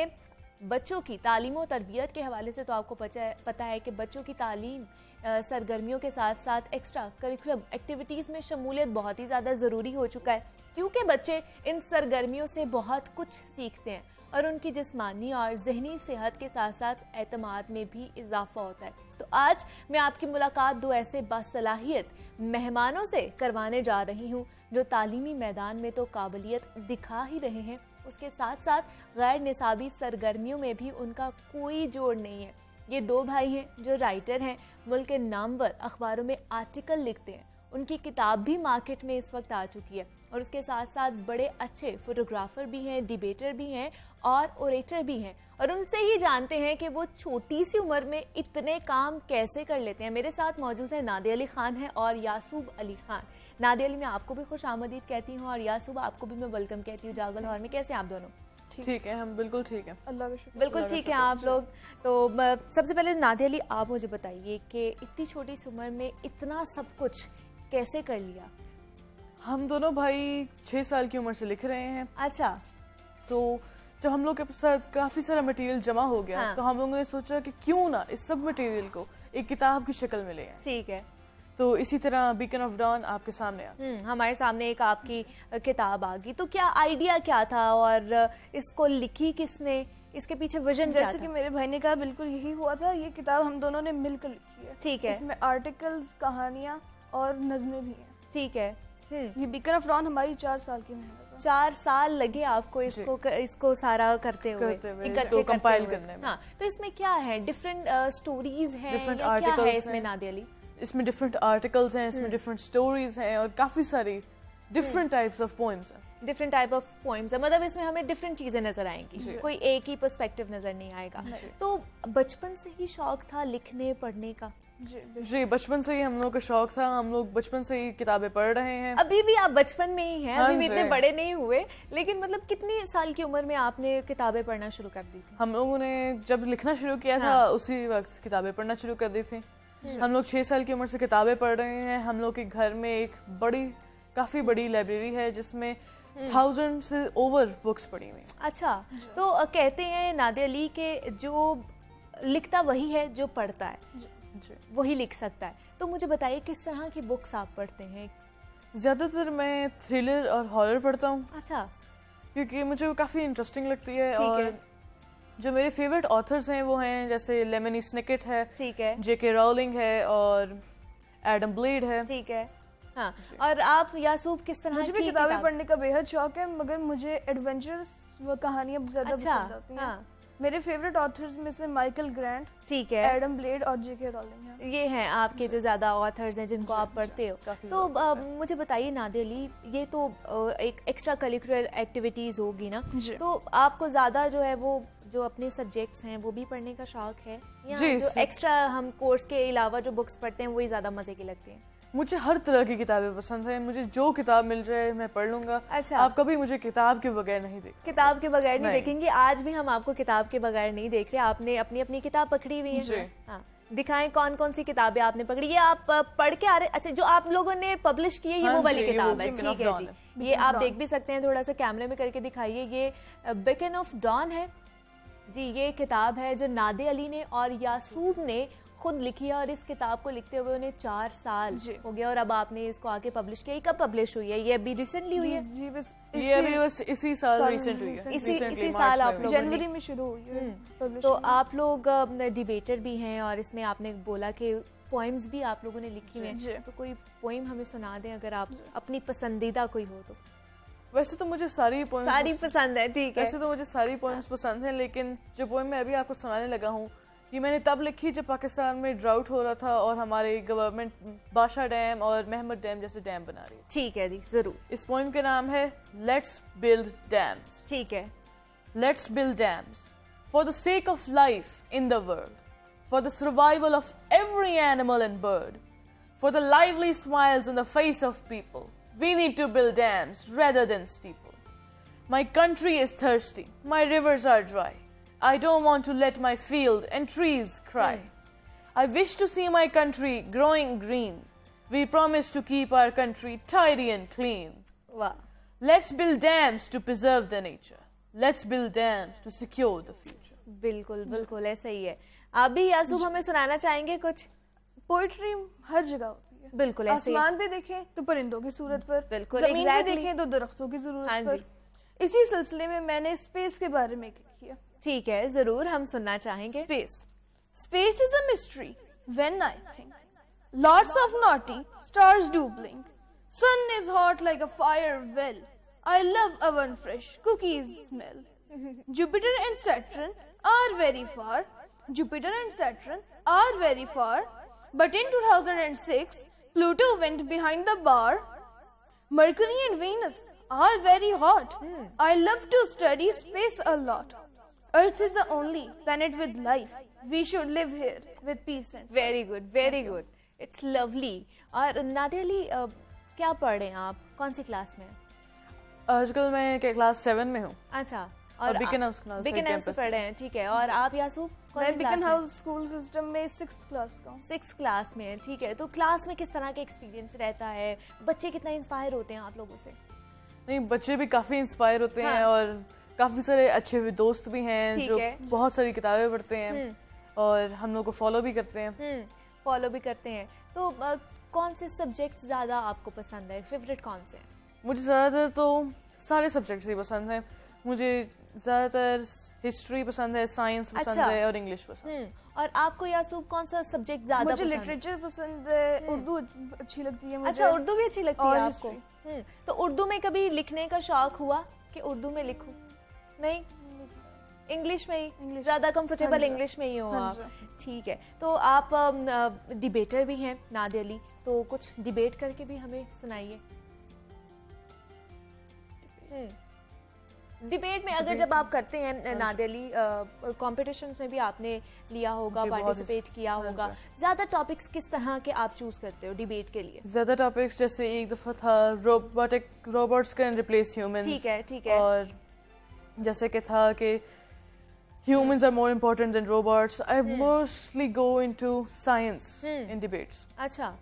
बच्चों की तालीम और तरबियत के हवाले से। तो आपको पता है कि बच्चों की तालीम सरगर्मियों के साथ साथ एक्स्ट्रा करिकुलम एक्टिविटीज़ में शमूलियत बहुत ही ज़्यादा ज़रूरी हो चुका है, क्योंकि बच्चे इन सरगर्मियों से बहुत कुछ सीखते हैं और उनकी जिस्मानी और जहनी सेहत के साथ साथ एतमाद में भी इजाफा होता है। तो आज मैं आपकी मुलाकात दो ऐसे बासलाहियत मेहमानों से करवाने जा रही हूँ जो तालीमी मैदान में तो काबिलियत दिखा ही रहे हैं, उसके साथ साथ गैर निसाबी सरगर्मियों में भी उनका कोई जोड़ नहीं है। ये दो भाई हैं जो राइटर हैं, मुल्क के नामवर अखबारों में आर्टिकल लिखते हैं। उनकी किताब भी मार्केट में इस वक्त आ चुकी है, और उसके साथ साथ बड़े अच्छे फोटोग्राफर भी हैं, डिबेटर भी हैं और ओरेटर भी हैं। और उनसे ही जानते हैं कि वो छोटी सी उम्र में इतने काम कैसे कर लेते हैं। मेरे साथ मौजूद है नादिया अली खान है और यासूब अली खान। नादिया अली, मैं आपको भी खुश आमदीद कहती हूँ, और यासूब आपको भी मैं वेलकम कहती हूँ जागो लाहौर में। कैसे हैं आप दोनों? ठीक है, हम बिल्कुल ठीक है, अल्लाह का शुक्र। बिल्कुल ठीक है आप लोग। तो सबसे पहले नादिया अली, आप मुझे बताइए कि इतनी छोटी सी उम्र में इतना सब कुछ कैसे कर लिया? हम दोनों भाई 6 साल की उम्र से लिख रहे हैं। अच्छा। तो जब हम लोग के साथ काफी सारा मटेरियल जमा हो गया, हाँ। तो हम लोगों ने सोचा कि क्यों ना इस सब मटेरियल को एक किताब की शक्ल में ले आएं। ठीक है। तो इसी तरह बीकन ऑफ डॉन आपके सामने आ। हमारे सामने एक आपकी किताब आ गई। तो क्या आइडिया क्या था और इसको लिखी किसने, इसके पीछे विजन क्या जैसे था? कि मेरे भाई ने कहा, बिल्कुल यही हुआ था। ये किताब हम दोनों ने मिलकर लिखी है। ठीक है। इसमें आर्टिकल्स, कहानियाँ और नज़में भी हैं। ठीक है। ये बीकन ऑफ डॉन हमारी 4 साल की मेहनत है। 4 साल लगे आपको इसको सारा करते हुए, इसको कंपाइल करने में। हाँ, तो इसमें क्या है? डिफरेंट स्टोरीज हैं, Different या क्या है articles इसमें हैं। नादिया अली? इसमें डिफरेंट आर्टिकल्स हैं, इसमें डिफरेंट स्टोरीज हैं और काफी सारी डिफरेंट टाइप्स ऑफ पोएम्स हैं। डिफरेंट टाइप ऑफ पोइम्स है, मतलब इसमें हमें डिफरेंट चीजें नजर आएंगी, कोई एक ही पर्सपेक्टिव नजर नहीं आएगा। तो बचपन से ही शौक था लिखने पढ़ने का? जी बिल्कुल। जी, बचपन से ही हम लोग का शौक था, हम लोग बचपन से ही किताबें पढ़ रहे हैं। अभी भी आप बचपन में ही हैं, हाँ अभी भी इतने जी। बड़े नहीं हुए, लेकिन मतलब कितनी साल की उम्र में आपने किताबें पढ़ना शुरू कर दी थी? हम लोगों ने जब लिखना शुरू किया था हाँ। उसी वक्त किताबें पढ़ना शुरू कर दी थी। हम लोग 6 साल की उम्र से किताबें पढ़ रहे हैं। हम लोग के घर में एक काफी बड़ी लाइब्रेरी है जिसमें 1000 से ओवर बुक्स पड़ी हुई हैं। अच्छा, तो कहते हैं नादिया अली के जो लिखता वही है जो पढ़ता है, जी। वही लिख सकता है। तो मुझे बताइए किस तरह की बुक्स आप पढ़ते हैं? ज्यादातर मैं थ्रिलर और हॉरर पढ़ता हूँ अच्छा, क्योंकि मुझे वो काफी इंटरेस्टिंग लगती है। ठीक और है। जो मेरे फेवरेट ऑथर्स हैं वो हैं जैसे लेमनी स्निकेट है, ठीक है, जेके रॉलिंग है और एडम ब्लेड है। ठीक है। हाँ, और आप यासूब किस तरह मुझे भी की किताबें पढ़ने का बेहद शौक है, मगर मुझे एडवेंचर्स व कहानियां ज्यादा अच्छा, पसंद आती हैं। हाँ, मेरे फेवरेट ऑथर्स में से माइकल ग्रांट, ठीक है। एडम ब्लेड और जेके रॉलिंग हैं। ये हैं आपके जो ज्यादा ऑथर्स हैं जिनको आप पढ़ते हो। काफी तो मुझे बताइए नादिया अली, ये तो एक एक्स्ट्रा करिकुलर एक्टिविटीज होगी ना, जी। तो आपको ज्यादा जो है वो जो अपने सब्जेक्ट्स हैं वो भी पढ़ने का शौक है, या जी, जो एक्स्ट्रा हम कोर्स के अलावा जो बुक्स पढ़ते हैं वही ज्यादा मजे की लगती हैं? मुझे हर तरह की किताबें पसंद है। मुझे जो किताब मिल जाए मैं पढ़ लूंगा। अच्छा। आप कभी मुझे किताब के बगैर नहीं देख। किताब के बगैर नहीं नहीं। देखेंगे, आज भी हम आपको किताब के बगैर नहीं देख रहे। आपने अपनी अपनी किताब पकड़ी हुई जी। है। हाँ, दिखाएं कौन कौन सी किताबें आपने पकड़ी। ये आप पढ़ के आ रहे? अच्छा, जो आप लोगों ने पब्लिश की है ये हाँ वो जी, वाली ये वो किताब है, Beacon of ठीक है Dawn जी। ये आप देख भी सकते हैं, थोड़ा सा कैमरे में करके दिखाइए। ये बीकन ऑफ डॉन है जी। ये किताब है जो नादिया अली ने और यासूब ने खुद लिखी है, और इस किताब को लिखते हुए उन्हें 4 साल जी। हो गया, और अब आपने इसको आके पब्लिश किया। ये कब पब्लिश हुई है? ये अभी रिसेंटली हुई है? जी बस ये अभी बस इसी साल साल रिसेंट हुई है। recent- इसी Recently, साल मार्च आप में लोग हुई। जनवरी में शुरू हुई है publishing। तो आप लोग डिबेटर भी हैं, और इसमें आपने बोला कि पोएम्स भी आप लोगों ने लिखी हुई जी। हैं। तो कोई पोएम हमें सुना दें अगर आप अपनी पसंदीदा कोई हो तो। वैसे तो मुझे सारी पोएम्स सारी पसंद है, ठीक है। वैसे तो मुझे सारी पोएम्स पसंद हैं, लेकिन जो पोएम मैं अभी आपको सुनाने लगा हूँ ये मैंने तब लिखी जब पाकिस्तान में ड्राउट हो रहा था और हमारे गवर्नमेंट बादशाह डैम और महमद डैम जैसे डैम बना रही है। ठीक है जी, जरूर। इस पोएम के नाम है लेट्स बिल्ड डैम्स। ठीक है। Let's build dams for the sake of life in the world, for the survival of every animal and bird, for the lively smiles on the face of people. We need to build dams rather than steeple. My country is thirsty, my rivers are dry. I don't want to let my field and trees cry. I wish to see my country growing green. We promise to keep our country tidy and clean. वाह, Let's build dams to preserve the nature. Let's build dams to secure the future. बिल्कुल बिल्कुल ऐसा ही है। आप भी यासूब हमें सुनाना चाहेंगे कुछ? पोएट्री हर जगह होती है। बिल्कुल ऐसे ही है। आसमान पे देखें तो परिंदों की सूरत पर, बिल्कुल, जमीन पे exactly। देखें तो दरख्तों की हाँ जरूरत जी। पर। इसी सिलसिले में मैंने स्पेस के बारे में लिखी है। ठीक है, जरूर हम सुनना चाहेंगे। Space is a mystery when I think. Lots of naughty stars do blink. Sun is hot like a fire well. I love oven fresh cookies smell. Jupiter and Saturn are very far. Jupiter and Saturn are very far. But in 2006, Pluto went behind the bar. Mercury and Venus are very hot. I love to study space a lot. Earth is the only planet with life. We should live here with peace and very good, very good, it's lovely. और नादिया अली क्या पढ़ रहे हैं आप? कौन सी class में? आजकल मैं क्लास 7 में हूँ। अच्छा, और Beacon House class है, Beacon House से campus पढ़ रहे हैं, ठीक है। और आप यासूब कौन मैं सी बिकन क्लास हाउस स्कूल सिस्टम में 6th क्लास का हूँ। 6th क्लास में है, ठीक है। तो क्लास में किस तरह का एक्सपीरियंस रहता है? बच्चे कितना इंस्पायर होते हैं आप लोगों से? नहीं, बच्चे भी काफी इंस्पायर होते हैं हाँ। और काफी सारे अच्छे दोस्त भी हैं ठीक जो है। बहुत सारी किताबें पढ़ते हैं और हम लोग को फॉलो भी करते हैं। फॉलो भी करते हैं। तो कौन से सब्जेक्ट ज्यादा आपको पसंद है? फेवरेट कौन से हैं? मुझे ज़्यादातर तो सारे सब्जेक्ट्स ही पसंद हैं। मुझे ज़्यादातर हिस्ट्री पसंद है, साइंस पसंद अच्छा। है और इंग्लिश पसंद है। और आपको यासूब कौन सा सब्जेक्ट ज्यादा मुझे पसंद है? लिटरेचर पसंद है, उर्दू अच्छी लगती है मुझे। अच्छा, उर्दू भी अच्छी लगती और है आपको? तो उर्दू में कभी लिखने का शौक हुआ कि उर्दू में लिखूं? नहीं, इंग्लिश में ही ज्यादा कंफर्टेबल? हाँ जी। इंग्लिश में ही हो हाँ आप, जी। ठीक है। तो आप डिबेटर भी हैं नादिया अली, तो कुछ डिबेट करके भी हमें सुनाइए। डिबेट में अगर जब आप करते हैं नादिया, कॉम्पिटिशन्स में भी आपने लिया होगा, जी, बहुत पार्टिसिपेट किया होगा, ज्यादा टॉपिक्स किस तरह के आप चूज करते हो डिबेट के लिए? ज्यादा टॉपिक्स जैसे एक दफा था रोबोट्स कैन रिप्लेस ह्यूमंस। ठीक है। और जैसे कि था कि humans are more important than robots. I mostly go into science in debates. अच्छा,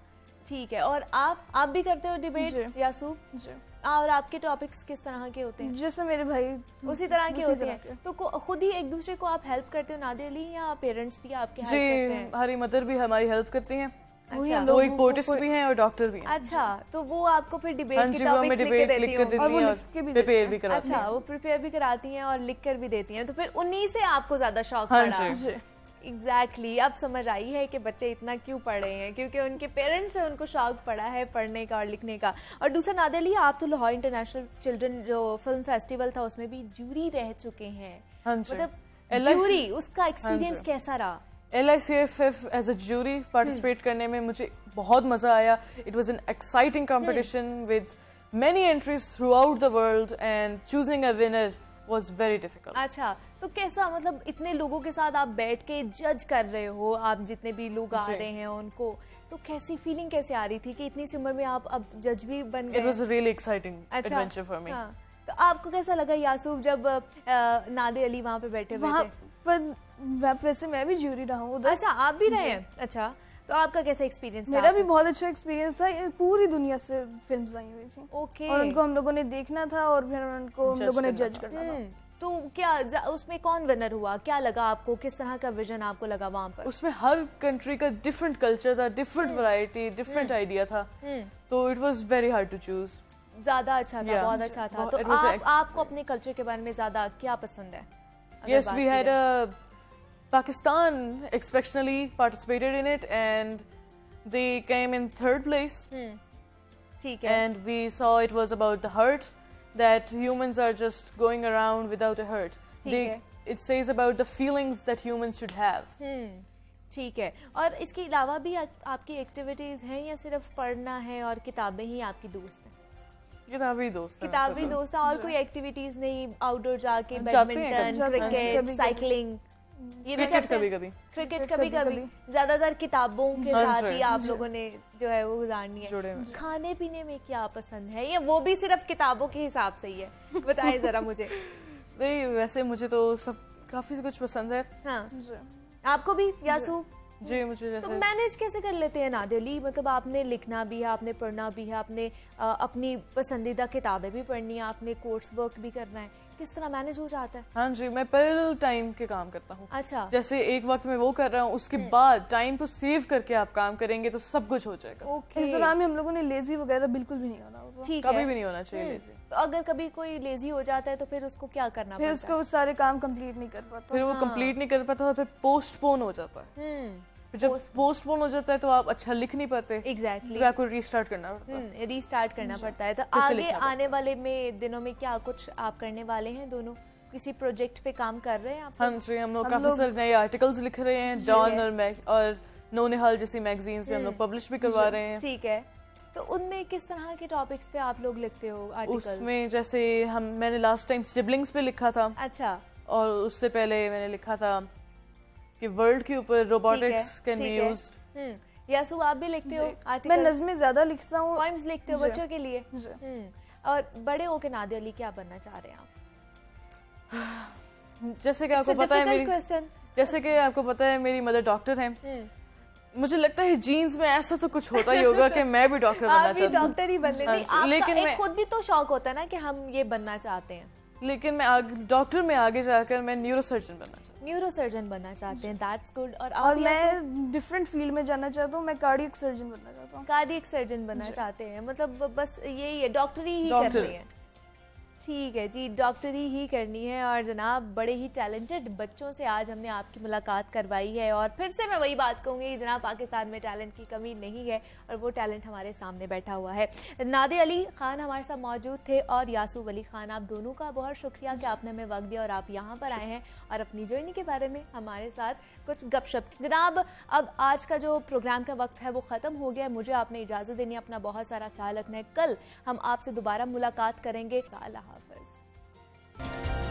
ठीक है। और आप भी करते हो डिबेट जी। यासू? जी। और आपके टॉपिक्स किस तरह के होते हैं? जैसे मेरे भाई उसी तरह के उसी होते तरह हैं। तो खुद ही एक दूसरे को आप हेल्प करते हो नादिया अली, या पेरेंट्स भी आपके हेल्प जी, करते हैं? हमारी मदर भी हमारी हेल्प करती हैं। वही अच्छा। हम वो लोग एक पोर्टिस्ट भी हैं और डॉक्टर भी हैं। अच्छा, तो वो आपको फिर हाँ डिबेट के जी, वो हमें टॉपिक्स लिख के डिबेट लिख कर देती देती होंगी? हैं और वो और लिख के भी प्रिपेयर देती भी करवाती हैं। अच्छा, वो प्रिपेयर भी कराती हैं और लिख कर भी देती हैं, तो फिर उन्हीं से आपको ज्यादा शौक हाँ पड़ा? जी। एग्जैक्टली, अब समझ आई है कि बच्चे इतना क्यों पढ़ रहे हैं, क्योंकि उनके पेरेंट्स से उनको शौक पड़ा है पढ़ने का और लिखने का। और दूसरा नादिया अली, आप तो लाहौर इंटरनेशनल चिल्ड्रन जो फिल्म फेस्टिवल था उसमें भी जूरी रह चुके हैं। हाँ जी। मतलब LIC जूरी, उसका एक्सपीरियंस जी। कैसा रहा? LICFF as a jury participate करने में मुझे बहुत मजा आया। It was an exciting competition with many entries throughout the world and choosing a winner was very difficult. अच्छा, तो कैसा, मतलब इतने लोगों के साथ आप बैठ के जज कर रहे हो, आप जितने भी लोग आ जी। रहे हैं उनको, तो कैसी फीलिंग कैसे आ रही थी कि इतनी सी उम्र में आप अब जज भी बन इट गए? वाज अ रियली एक्साइटिंग अच्छा, एडवेंचर फॉर मी। हाँ। तो आपको कैसा लगा यासूफ जब नादिया अली वहाँ पे बैठे हुए वहाँ थे? पर वैसे मैं भी ज्यूरी रहा हूँ उधर। अच्छा, आप भी रहे हैं? अच्छा, तो आपका कैसा एक्सपीरियंस रहा? मेरा भी बहुत अच्छा एक्सपीरियंस था। ये पूरी दुनिया से फिल्म्स आई हुई थी ओके। और उनको हम लोगों ने देखना था और फिर उनको हम Judge लोगों ने करना जज था। करना था। तो क्या उसमें कौन विनर हुआ? क्या लगा आपको? किस तरह का विजन आपको लगा वहाँ पर? उसमें हर कंट्री का डिफरेंट कल्चर था, डिफरेंट वैरायटी, डिफरेंट आइडिया था, तो it was very hard to choose. ज्यादा अच्छा था, Yeah. बहुत अच्छा था। बहुत- तो it was आपको अपने कल्चर के बारे में ज्यादा क्या पसंद है? अगर Yes, बात we की had जाए। Pakistan exceptionally participated in it and they came in third place. ठीक है। And we saw it was about the hurt, that humans are just going around without a hurt. ठीक है। It says about the feelings that humans should have. ठीक है। और इसके अलावा भी आपकी एक्टिविटीज हैं या सिर्फ पढ़ना है और किताबें ही आपकी दोस्त हैं? किताबी दोस्त हैं किताबी सब। दोस्त हैं और कोई एक्टिविटीज नहीं? आउटडोर जाके जाते हैं बैडमिंटन, कभी- क्रिकेट, कभी- साइकिलिंग, ये भी क्रिकेट करते हैं? कभी-कभी। क्रिकेट कभी- कभी ज्यादातर किताबों के हाँ साथ जी। ही आप लोगों ने जो है वो गुजारनी है। जुड़े हुए। खाने पीने में क्या पसंद है, या वो भी सिर्फ किताबों के हिसाब से ही है? बताएं जरा मुझे। नहीं, वैसे मुझे तो सब काफी कुछ पसंद है हाँ, जी। आपको भी यासू? जी। मुझे तो जैसे मैनेज कैसे कर लेते हैं नादिया अली? मतलब आपने लिखना भी है, आपने पढ़ना भी है, आपने अपनी पसंदीदा किताबें भी पढ़नी है, आपने कोर्स वर्क भी करना है, किस तरह मैनेज हो जाता है? हाँ जी, मैं पैरेलल टाइम के काम करता हूँ। अच्छा, जैसे एक वक्त में वो कर रहा हूँ, उसके बाद टाइम को सेव करके आप काम करेंगे तो सब कुछ हो जाएगा। ओके, इस दौरान में हम लोगों ने लेजी वगैरह बिल्कुल भी नहीं होना होगा। ठीक कभी है। भी नहीं होना चाहिए लेजी। तो अगर कभी कोई लेजी हो जाता है तो फिर उसको क्या करना फिर पड़ता है? उसको सारे काम कंप्लीट नहीं कर पाता। फिर वो कंप्लीट नहीं कर पाता, फिर पोस्टपोन हो जाता है। फिर जब पोस्टपोन हो जाता है तो आप अच्छा लिख नहीं पाते, एग्जैक्टली, फिर आपको रीस्टार्ट करना पड़ता है। रीस्टार्ट करना पड़ता है। तो फिर से आगे लिखना पड़ता है। आने वाले में दिनों में क्या कुछ आप करने वाले हैं? दोनों किसी प्रोजेक्ट पे काम कर रहे हैं आप? हाँ जी, हम लोग हम काफी लोग- सारे नए आर्टिकल्स लिख रहे हैं, जॉन और नोनिहाल जैसी मैगजीन्स में हम लोग पब्लिश भी करवा रहे हैं। ठीक है। तो उनमें किस तरह के टॉपिक्स पे आप लोग लिखते हो आर्टिकल्स? उसमें जैसे मैंने लास्ट टाइम सिबलिंग्स पे लिखा था, अच्छा, और उससे पहले मैंने लिखा था कि वर्ल्ड के ऊपर रोबोटिक्स कैन बी यूज्ड। यासू, आप भी लिखते हो मैं आर्टिकल? नज़में ज्यादा लिखता हूँ। पोएम्स लिखते हो जी। बच्चों के लिए? जी। और बड़े होके नादिया अली क्या बनना चाह रहे हैं आप? जैसे कि आपको पता है मेरी क्वेश्चन। जैसे कि आपको पता है मेरी मदर डॉक्टर हैं। मुझे लगता है जीन्स में ऐसा तो कुछ होता ही होगा कि मैं भी डॉक्टर बनना आप भी चाहती हूँ। डॉक्टर ही बनने हाँ नहीं, जी, आपका लेकिन एक मैं- खुद भी तो शौक होता है ना कि हम ये बनना चाहते हैं। लेकिन मैं डॉक्टर में आगे जाकर मैं न्यूरोसर्जन बनना चाहती हूँ। न्यूरोसर्जन बनना चाहते हैं, दैट्स गुड। और और आप मैं डिफरेंट फील्ड में जाना चाहता हूँ। मैं कार्डियक सर्जन बनना चाहता हूँ। कार्डियक सर्जन बनना चाहते हैं, मतलब बस यही है, डॉक्टरी ही डॉक्टर। करनी है। ठीक है जी, डॉक्टरी ही करनी है। और जनाब, बड़े ही टैलेंटेड बच्चों से आज हमने आपकी मुलाकात करवाई है। और फिर से मैं वही बात कहूँगी, जनाब, पाकिस्तान में टैलेंट की कमी नहीं है और वो टैलेंट हमारे सामने बैठा हुआ है। नादिया अली खान हमारे साथ मौजूद थे और यासूफ अली खान, आप दोनों का बहुत शुक्रिया कि आपने हमें वक्त दिया और आप यहाँ पर आए हैं और अपनी जर्नी के बारे में हमारे साथ कुछ गपशप। जनाब, अब आज का जो प्रोग्राम का वक्त है वो ख़त्म हो गया है, मुझे आपने इजाज़त देनी है। अपना बहुत सारा ख्याल रखना है। कल हम आपसे दोबारा मुलाकात करेंगे। अल्लाह हाफ़िज़। हैं।